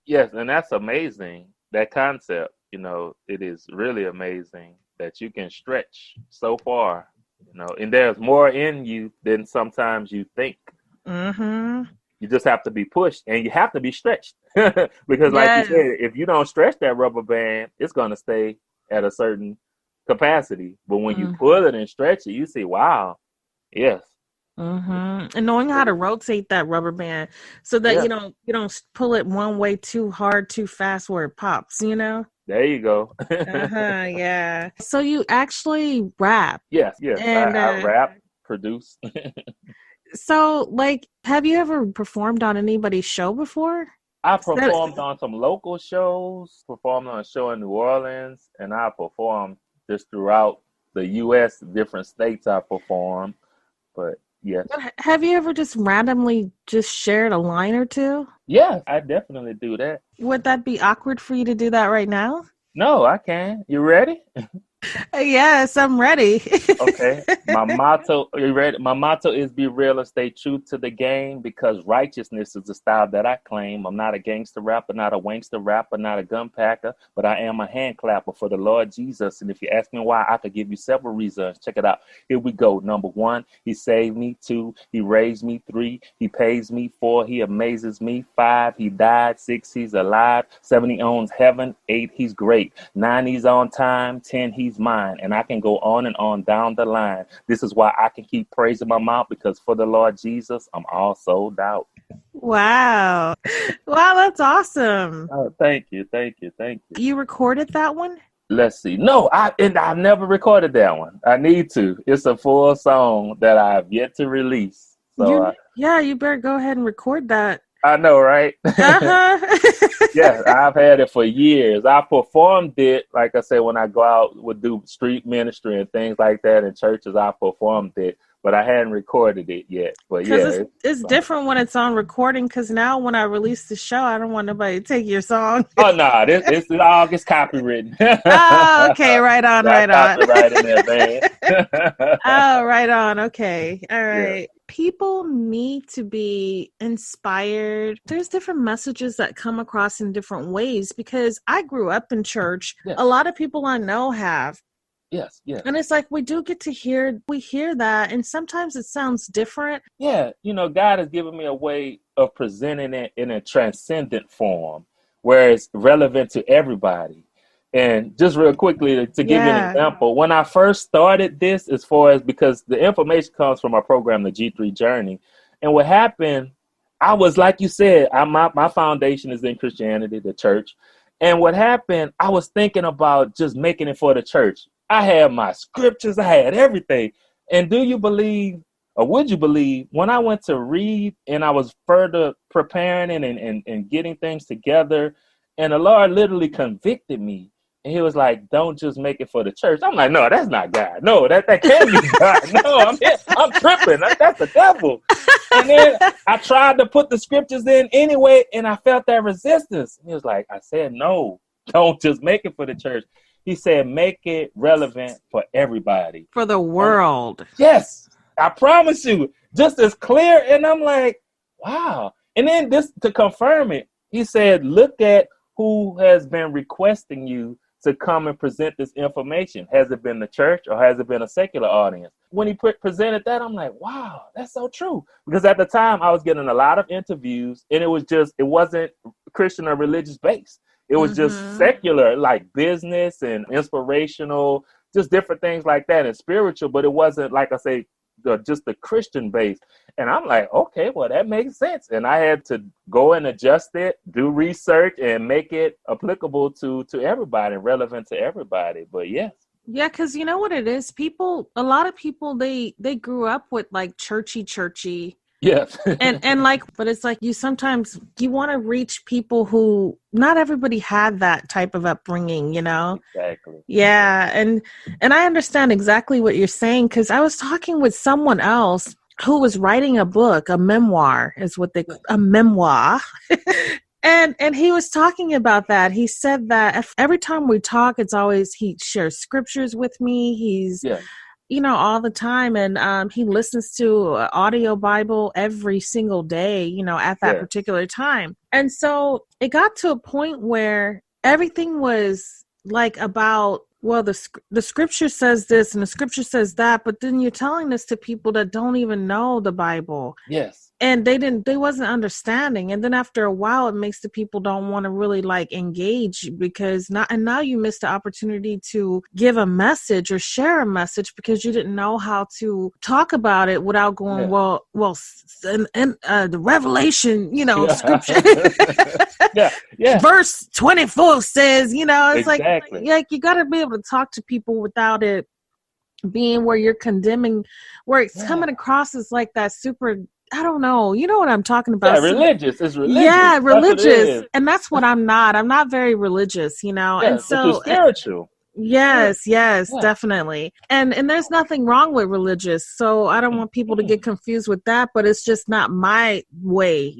Yes, and that's amazing. That concept, it is really amazing that you can stretch so far, and there's more in you than sometimes you think. Mm-hmm. You just have to be pushed, and you have to be stretched. Because like you said, if you don't stretch that rubber band, it's going to stay at a certain capacity. But when you pull it and stretch it, you see, wow, yes. Mm-hmm. And knowing how to rotate that rubber band so that, you don't pull it one way too hard, too fast where it pops, There you go. Yeah. So you actually rap. Yes, yes. And I rap, produce. so, like, have you ever performed on anybody's show before? I That- performed on some local shows, performed on a show in New Orleans, and I performed just throughout the U.S., different states I performed. But yes. Have you ever just randomly just shared a line or two? Yeah, I definitely do that. Would that be awkward for you to do that right now? No, I can. You ready? Yes, I'm ready. Okay. My motto, you ready? My motto is be real and stay true to the game because righteousness is the style that I claim. I'm not a gangster rapper, not a wankster rapper, not a gun packer, but I am a hand clapper for the Lord Jesus. And if you ask me why, I could give you several reasons. Check it out. Here we go. Number one, he saved me. Two, he raised me. Three, he pays me. Four, he amazes me. Five, he died. Six, he's alive. Seven, he owns heaven. Eight, he's great. Nine, he's on time. 10, he's mine. And I can go on and on down the line. This is why I can keep praising my mouth because for the Lord Jesus, I'm all sold out. Wow. Wow, that's awesome. Oh, thank you, thank you, thank you. You recorded that one? Let's see. No, I've never recorded that one. I need to. It's a full song that I've yet to release. So yeah, you better go ahead and record that. I know, right? Yes, I've had it for years. I performed it, like I said, when I go out, would do street ministry and things like that in churches. I performed it, but I hadn't recorded it yet. But yeah, it's different when it's on recording. Because now, when I release the show, I don't want nobody to take your song. Oh no, this all gets copywritten. Oh, okay, right on, right on. Copyright in there, man. Oh, right on. Okay, all right. Yeah. People need to be inspired. There's different messages that come across in different ways because I grew up in church. Yes. A lot of people I know have. Yes, yes. And it's like we do get to hear that, and sometimes it sounds different. Yeah, God has given me a way of presenting it in a transcendent form where it's relevant to everybody. And just real quickly to give you an example, when I first started this, as far as because the information comes from our program, the G3 Journey, and what happened, I was like you said, my foundation is in Christianity, the church, and what happened, I was thinking about just making it for the church. I had my scriptures, I had everything, and do you believe, or would you believe, when I went to read and I was further preparing and getting things together, and the Lord literally convicted me. And he was like, don't just make it for the church. I'm like, no, that's not God. No, that can't be God. No, I'm tripping. That's the devil. And then I tried to put the scriptures in anyway, and I felt that resistance. He was like, I said, no, don't just make it for the church. He said, make it relevant for everybody. For the world. Yes, I promise you. Just as clear. And I'm like, wow. And then this to confirm it, he said, look at who has been requesting you to come and present this information. Has it been the church or has it been a secular audience? When he presented that, I'm like, wow, that's so true. Because at the time I was getting a lot of interviews and it wasn't Christian or religious based. It was just secular, like business and inspirational, just different things like that and spiritual. But it wasn't, like I say, just the Christian base. And I'm like, okay, well, that makes sense. And I had to go and adjust it, do research, and make it applicable to everybody, relevant to everybody. But yes. Yeah, because you know what it is? A lot of people, they grew up with like churchy. Yes. and like, but it's like you want to reach people who not everybody had that type of upbringing, Exactly. Yeah. And I understand exactly what you're saying, because I was talking with someone else who was writing a book, a memoir is what a memoir. And he was talking about that. He said that every time we talk, it's always, he shares scriptures with me. He's, all the time. And he listens to an audio Bible every single day, at that particular time. And so it got to a point where everything was like about well, the scripture says this and the scripture says that, but then you're telling this to people that don't even know the Bible. Yes. And they wasn't understanding. And then after a while, it makes the people don't want to really like engage because now you missed the opportunity to give a message or share a message because you didn't know how to talk about it without going, the Revelation, scripture. Yeah. Verse 24 says, it's Exactly. like you got to be able to talk to people without it being where you're condemning, where it's coming across as like that super, I don't know. You know what I'm talking about? Yeah, religious. It's religious. Yeah, religious. That's And that's what I'm not. I'm not very religious, Yeah, and but you're so spiritual. yes, Yeah. definitely. And there's nothing wrong with religious. So I don't want people to get confused with that, but it's just not my way,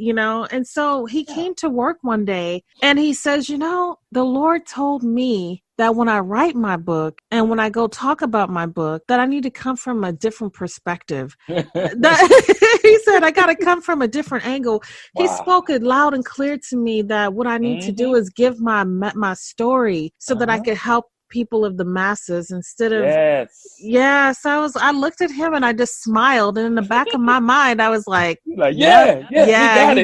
And so he came to work one day and he says, the Lord told me that when I write my book and when I go talk about my book, that I need to come from a different perspective. He said, I got to come from a different angle. Wow. He spoke it loud and clear to me that what I need to do is give my story so that I could help people of the masses instead of I looked at him and I just smiled, and in the back of my mind I was like he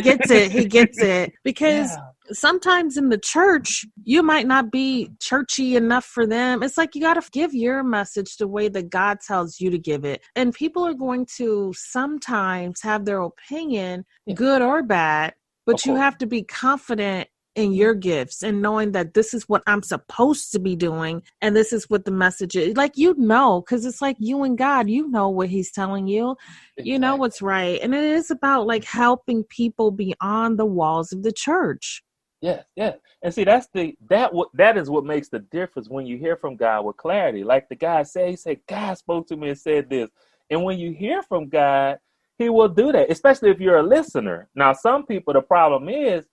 gets it because sometimes in the church you might not be churchy enough for them. It's like you got to give your message the way that God tells you to give it, and people are going to sometimes have their opinion, good or bad, but you have to be confident in your gifts and knowing that this is what I'm supposed to be doing and this is what the message is. Like, because it's like you and God, what he's telling you. Exactly. You know what's right. And it is about like helping people beyond the walls of the church. Yeah. And see, that is what makes the difference when you hear from God with clarity. Like the guy said, he said, God spoke to me and said this. And when you hear from God, he will do that, especially if you're a listener. Now, some people, the problem is,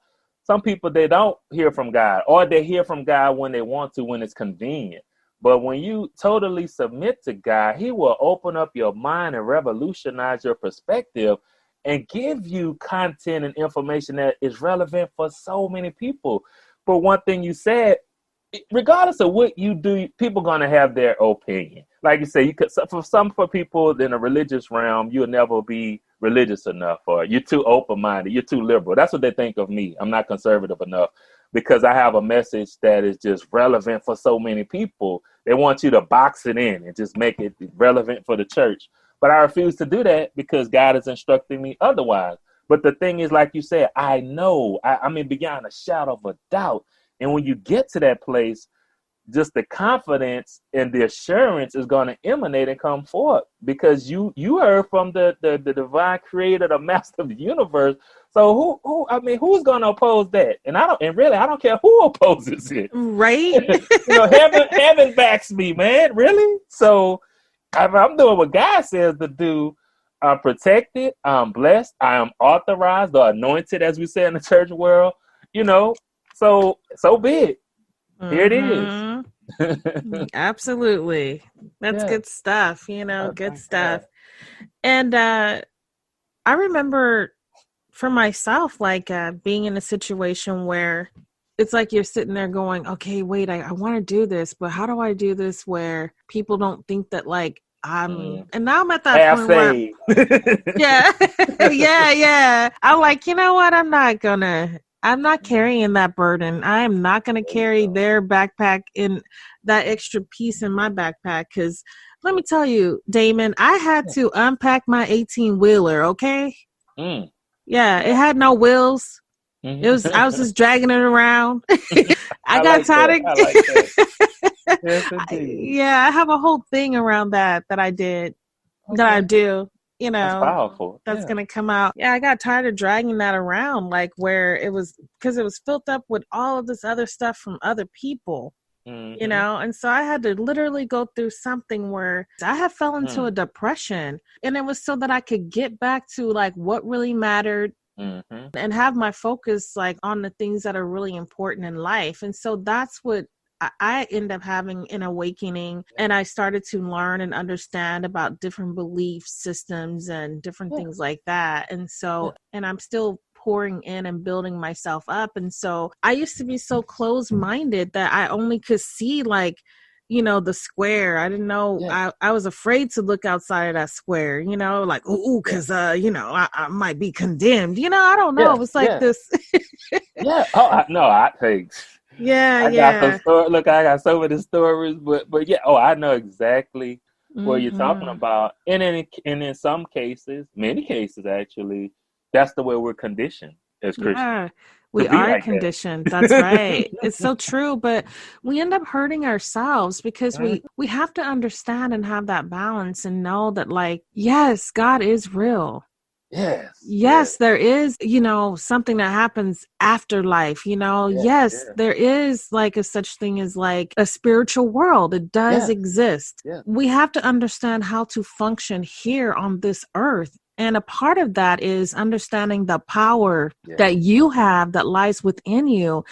some people, they don't hear from God, or they hear from God when they want to, when it's convenient. But when you totally submit to God, he will open up your mind and revolutionize your perspective and give you content and information that is relevant for so many people. But one thing you said, regardless of what you do, people are going to have their opinion. Like you say, for people in the religious realm, you'll never be religious enough, or you're too open-minded, you're too liberal. That's what they think of me. I'm not conservative enough because I have a message that is just relevant for so many people. They want you to box it in and just make it relevant for the church. But I refuse to do that because God is instructing me otherwise. But the thing is, like you said, I know, I mean, beyond a shadow of a doubt. And when you get to that place, just the confidence and the assurance is going to emanate and come forth because you heard from the divine creator, the master of the universe. So who's going to oppose that? And I don't care who opposes it. Right. Heaven backs me, man. Really? So I'm doing what God says to do. I'm protected. I'm blessed. I am authorized or anointed, as we say in the church world, so be it. Here it is. Absolutely. That's good stuff, good stuff. And I remember for myself, like being in a situation where it's like you're sitting there going, okay, wait, I want to do this, but how do I do this where people don't think that like and now I'm at that point where yeah. I'm like, you know what? I'm not carrying that burden. I am not going to carry their backpack in that extra piece in my backpack. Because let me tell you, Damon, I had to unpack my 18-wheeler. Okay. Yeah. It had no wheels. Mm-hmm. I was just dragging it around. I got tired. I like that. Yes, I have a whole thing around that I did, that I do. That's powerful. That's going to come out. Yeah, I got tired of dragging that around, like where it was, because it was filled up with all of this other stuff from other people, and so I had to literally go through something where I had fell into a depression, and it was so that I could get back to like what really mattered. And have my focus like on the things that are really important in life. And so that's what I end up having an awakening, and I started to learn and understand about different belief systems and different things like that. And so, and I'm still pouring in and building myself up. And so I used to be so closed-minded that I only could see like the square. I didn't know. Yeah, I was afraid to look outside of that square, like, ooh, yeah, because, I might be condemned. I don't know. yeah, It was like yeah, this. yeah. Oh, no, I think Yeah, I got some yeah. story. Look, I got so many stories, but yeah. Oh, I know exactly what you're talking Hmm. about. And in some cases, many cases actually, that's the way we're conditioned as Christians Yeah, to we be are like conditioned. That's that. right. It's so true, but we end up hurting ourselves because Mhm. we have to understand and have that balance and know that, like, yes, God is real. Yes, yes, Yes, there is, something that happens after life, yeah, yes, yeah, there is like a such thing as like a spiritual world. It does yeah, exist. yeah, We have to understand how to function here on this earth. And a part of that is understanding the power yeah. that you have that lies within you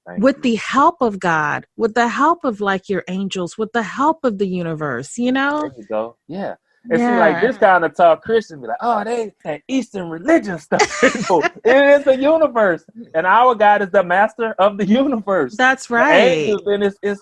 Thank with you. the help of God, with the help of like your angels, with the help of the universe. There you go. Yeah. And see, like Yeah. this kind of talk, Christians be like, "Oh, they and Eastern religion stuff." No, it is the universe, and our God is the master of the universe. That's The right. angels,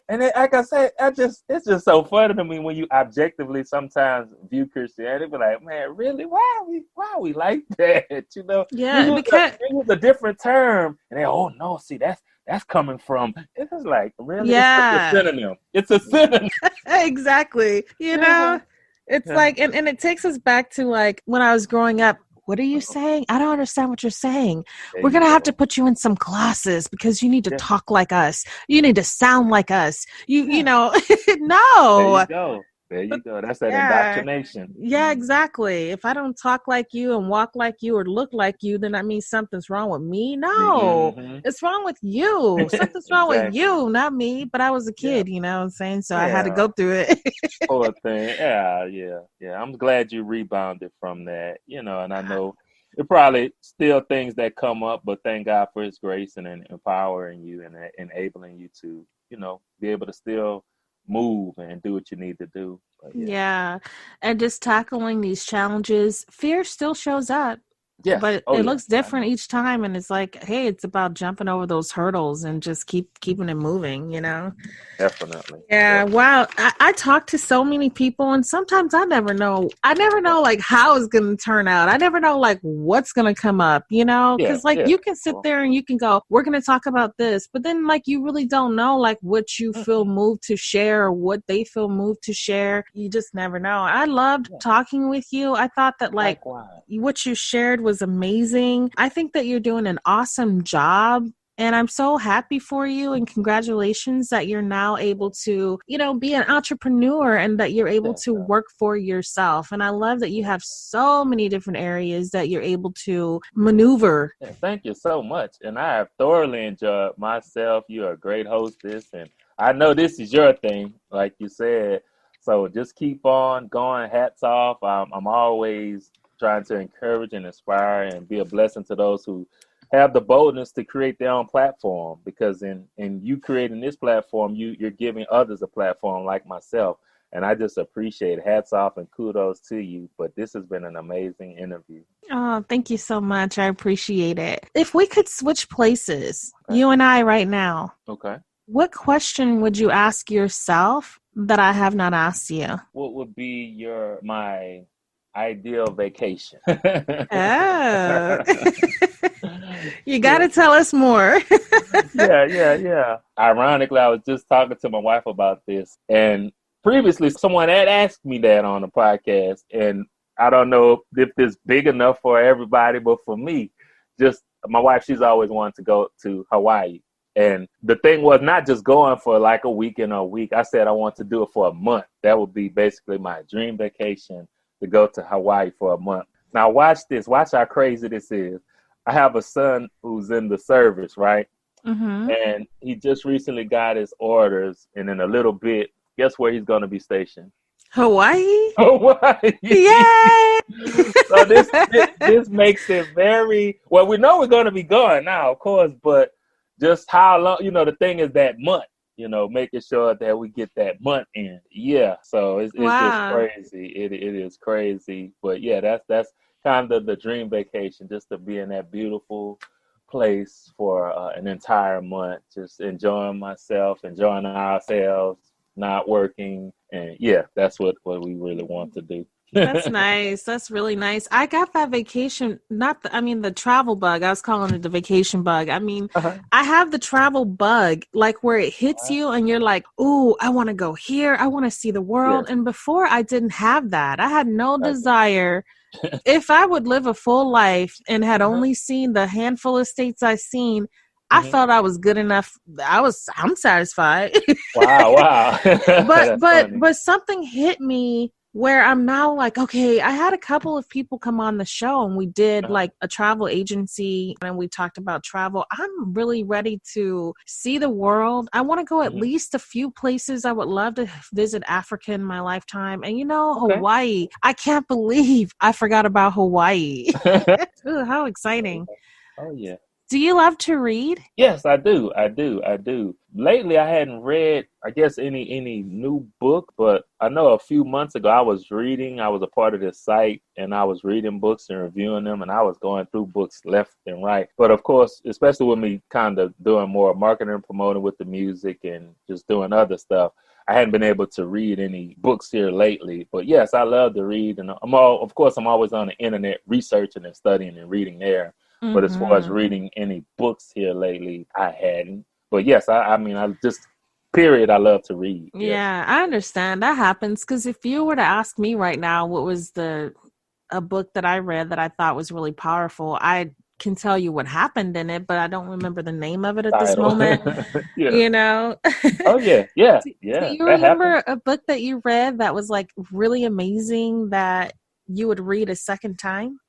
and like I said, it's just so funny to me when you objectively sometimes view Christianity. Be like, man, really? Why are we like that? You Yeah, use because a different term, and they, oh no, see that's coming from. It's just like really, it's just a yeah. synonym. It's a synonym. Exactly. Yeah. It's Yeah. like, and it takes us back to like when I was growing up. What are you saying? I don't understand what you're saying. There We're you going to have to go. put you in some classes because you need to Yeah, talk like us. You need to sound like us. yeah. There you No. go. There you But go. That's that yeah. indoctrination. Yeah, exactly. If I don't talk like you and walk like you or look like you, then that means something's wrong with me. No, Mm-hmm. it's wrong with you. Something's wrong with Exactly. you, not me. But I was a Yeah. kid, you know what I'm saying? So I had to Yeah. go through it. Poor thing. Yeah. Yeah. Yeah. I'm glad you rebounded from that. And I know it probably still things that come up, but thank God for His grace and empowering you and enabling you to, be able to still move and do what you need to do. But yeah. Yeah. And just tackling these challenges, fear still shows up. Yes. But Oh it yeah. looks I different know. each time, and it's like, hey, it's about jumping over those hurdles and just keeping it moving. Definitely. Yeah, Definitely. wow. I talk to so many people, and sometimes I never know like how it's going to turn out. I never know like what's going to come up, Yeah. because like Yeah. you can sit Well, there and you can go, we're going to talk about this, but then like you really don't know like what you feel mm-mm. moved to share or what they feel moved to share. You just never know. I loved Yeah. talking with you. I thought that like Likewise. what you shared was amazing. I think that you're doing an awesome job. And I'm so happy for you and congratulations that you're now able to, be an entrepreneur and that you're able Yeah. to work for yourself. And I love that you have so many different areas that you're able to maneuver. Yeah, thank you so much. And I have thoroughly enjoyed myself. You're a great hostess. And I know this is your thing, like you said. So just keep on going. Hats off. I'm always trying to encourage and inspire and be a blessing to those who have the boldness to create their own platform. Because in you creating this platform, you're giving others a platform like myself. And I just appreciate it. Hats off and kudos to you. But this has been an amazing interview. Oh, thank you so much. I appreciate it. If we could switch places, Okay. you and I right now, Okay. what question would you ask yourself that I have not asked you? What would be my ideal vacation? Oh, you got Yeah, to tell us more. yeah. Ironically, I was just talking to my wife about this, and previously someone had asked me that on the podcast, and I don't know if it's big enough for everybody, but for me, just my wife, she's always wanted to go to Hawaii. And the thing was not just going for like a weekend or a week. I said I want to do it for a month. That would be basically my dream vacation, to go to Hawaii for a month. Now watch this. Watch how crazy this is. I have a son who's in the service, right? Mm-hmm. And he just recently got his orders. And in a little bit, guess where he's going to be stationed? Hawaii? Hawaii. Yay! So this makes it very well. We know we're going to be going now, of course, but just how long? The thing is that month. Making sure that we get that month in. Yeah, so it's just Wow. crazy. It is crazy, but yeah, that's kind of the dream vacation, just to be in that beautiful place for an entire month, just enjoying myself, enjoying ourselves. not working. And yeah, that's what we really want to do. That's nice. That's really nice. I got that vacation, the travel bug. I was calling it the vacation bug. I mean, Uh-huh. I have the travel bug, like where it hits you and you're like, oh, I want to go here. I want to see the world. Yes. And before I didn't have that. I had no desire. If I would live a full life and had only seen the handful of states I've seen, I felt I was good enough. I'm satisfied. Wow. But something hit me where I'm now like, okay, I had a couple of people come on the show and we did like a travel agency and we talked about travel. I'm really ready to see the world. I want to go at least a few places. I would love to visit Africa in my lifetime. And Hawaii, I can't believe I forgot about Hawaii. Ooh, how exciting. Oh, yeah. Do you love to read? Yes, I do. Lately, I hadn't read, I guess, any new book, but I know a few months ago I was a part of this site, and I was reading books and reviewing them, and I was going through books left and right. But of course, especially with me kind of doing more marketing and promoting with the music and just doing other stuff, I hadn't been able to read any books here lately. But yes, I love to read, and I'm always on the internet researching and studying and reading there. But as far as reading any books here lately, I hadn't. But yes, I love to read. Yes. Yeah, I understand. That happens because if you were to ask me right now what was a book that I read that I thought was really powerful, I can tell you what happened in it, but I don't remember the name of it at this moment. Yeah. Oh, yeah. Yeah. Do you remember a book that you read that was like really amazing that you would read a second time?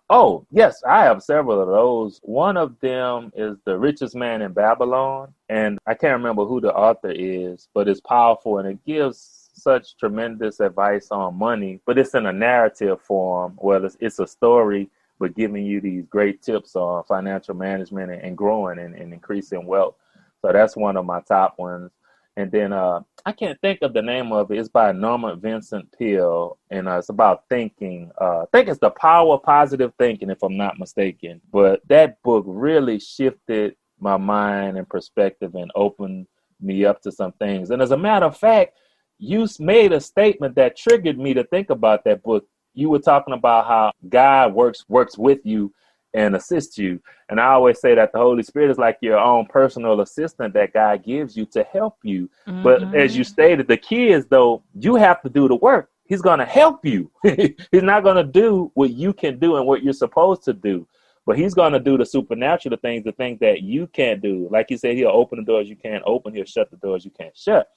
Oh, yes, I have several of those. One of them is The Richest Man in Babylon, and I can't remember who the author is, but it's powerful, and it gives such tremendous advice on money, but it's in a narrative form, where it's a story, but giving you these great tips on financial management and growing and increasing wealth. So that's one of my top ones. And then I can't think of the name of it. It's by Norman Vincent Peale, and it's about thinking. I think it's The Power of Positive Thinking, if I'm not mistaken. But that book really shifted my mind and perspective and opened me up to some things. And as a matter of fact, you made a statement that triggered me to think about that book. You were talking about how God works with you and assist you. And I always say that the Holy Spirit is like your own personal assistant that God gives you to help you. But as you stated, the key is, though, you have to do the work. He's going to help you. He's not going to do what you can do and what you're supposed to do. But he's going to do the supernatural, the things that you can't do. Like you said, he'll open the doors you can't open. He'll shut the doors you can't shut.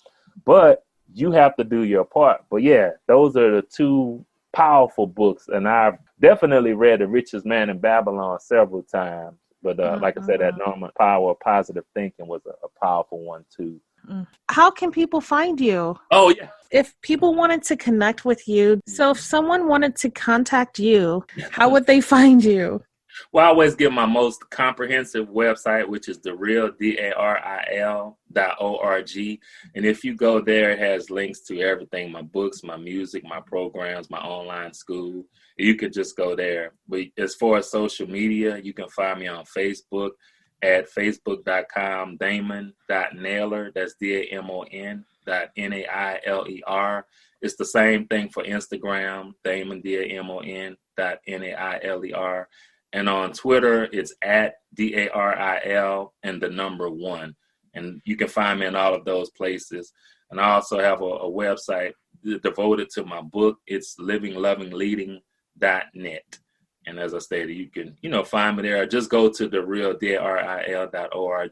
But you have to do your part. But yeah, those are the two powerful books, and I've definitely read The Richest Man in Babylon several times. But like I said, that Norman Power of Positive Thinking was a powerful one too. How can people find you? Oh, yeah. If people wanted to connect with you, so if someone wanted to contact you, how would they find you? Well, I always give my most comprehensive website, which is Daril, DARIL.org. And if you go there, it has links to everything, my books, my music, my programs, my online school. You could just go there. But as far as social media, you can find me on Facebook at facebook.com, Damon.Nailer. That's DAMON.NAILER. It's the same thing for Instagram, Damon, DAMON.NAILER. And on Twitter, it's at DARIL and the number 1. And you can find me in all of those places. And I also have a website devoted to my book. It's livinglovingleading.net. And as I stated, you can, find me there. Just go to Daril.org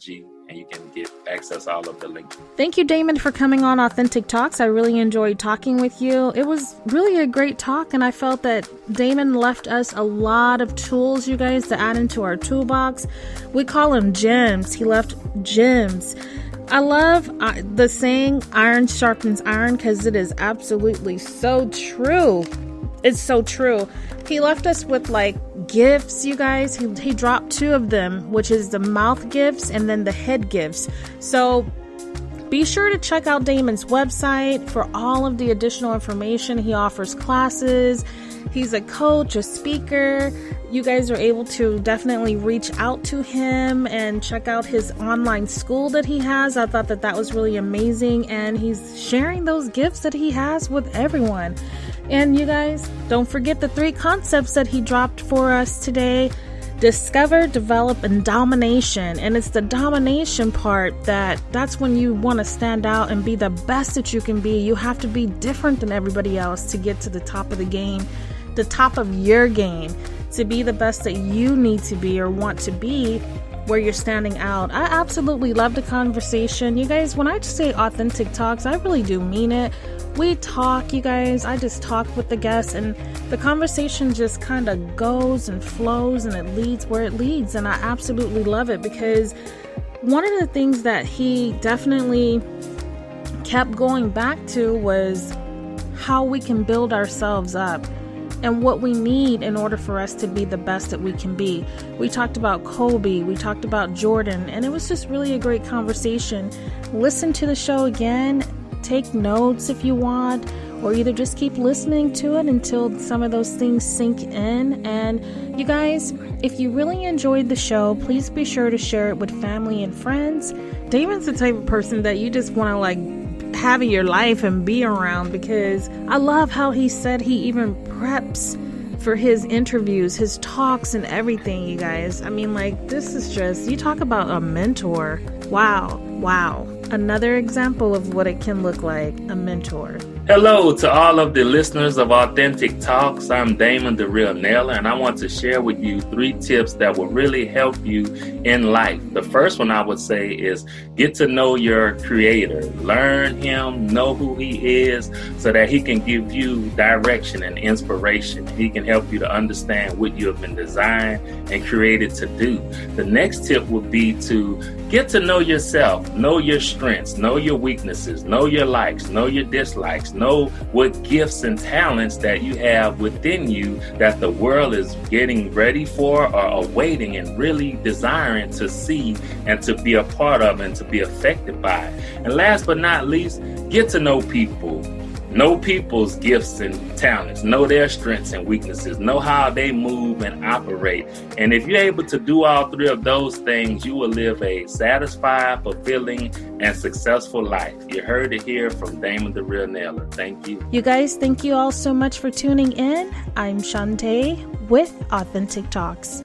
and you can access all of the links. Thank you, Damon, for coming on Authentic Talks. I really enjoyed talking with you. It was really a great talk, and I felt that Damon left us a lot of tools, you guys, to add into our toolbox. We call them gems. He left gems. I love the saying, iron sharpens iron, because it is absolutely so true. It's so true. He left us with gifts, you guys. He dropped 2 of them, which is the mouth gifts and then the head gifts. So Be sure to check out Damon's website for all of the additional information. He offers classes. He's a coach, a speaker. You guys are able to definitely reach out to him and check out his online school that he has. I thought that was really amazing, and he's sharing those gifts that he has with everyone. And you guys, don't forget the 3 concepts that he dropped for us today. Discover, develop, and domination. And it's the domination part that's when you want to stand out and be the best that you can be. You have to be different than everybody else to get to the top of the game, the top of your game, to be the best that you need to be or want to be, where you're standing out. I absolutely love the conversation. You guys, when I say authentic talks, I really do mean it. We talk, you guys. I just talk with the guests, and the conversation just kind of goes and flows, and it leads where it leads. And I absolutely love it, because one of the things that he definitely kept going back to was how we can build ourselves up and what we need in order for us to be the best that we can be. We talked about Kobe, we talked about Jordan, and it was just really a great conversation. Listen to the show again. Take notes if you want, or either just keep listening to it until some of those things sink in. And you guys, if you really enjoyed the show, please be sure to share it with family and friends. Damon's the type of person that you just want to have in your life and be around, because I love how he said he even preps for his interviews, his talks, and everything, you guys. I mean, this is just, you talk about a mentor. Wow. Another example of what it can look like, a mentor. Hello to all of the listeners of Authentic Talks. I'm Damon Nailer, and I want to share with you 3 tips that will really help you in life. The first one I would say is get to know your creator. Learn him, know who he is, so that he can give you direction and inspiration. He can help you to understand what you have been designed and created to do. The next tip would be to get to know yourself, know your strengths, know your weaknesses, know your likes, know your dislikes, know what gifts and talents that you have within you that the world is getting ready for or awaiting and really desiring to see and to be a part of and to be affected by. And last but not least, get to know people. Know people's gifts and talents, know their strengths and weaknesses, know how they move and operate. And if you're able to do all 3 of those things, you will live a satisfied, fulfilling, and successful life. You heard it here from Damon the Real Nailer. Thank you. You guys, thank you all so much for tuning in. I'm Shanta with Authentic Talks.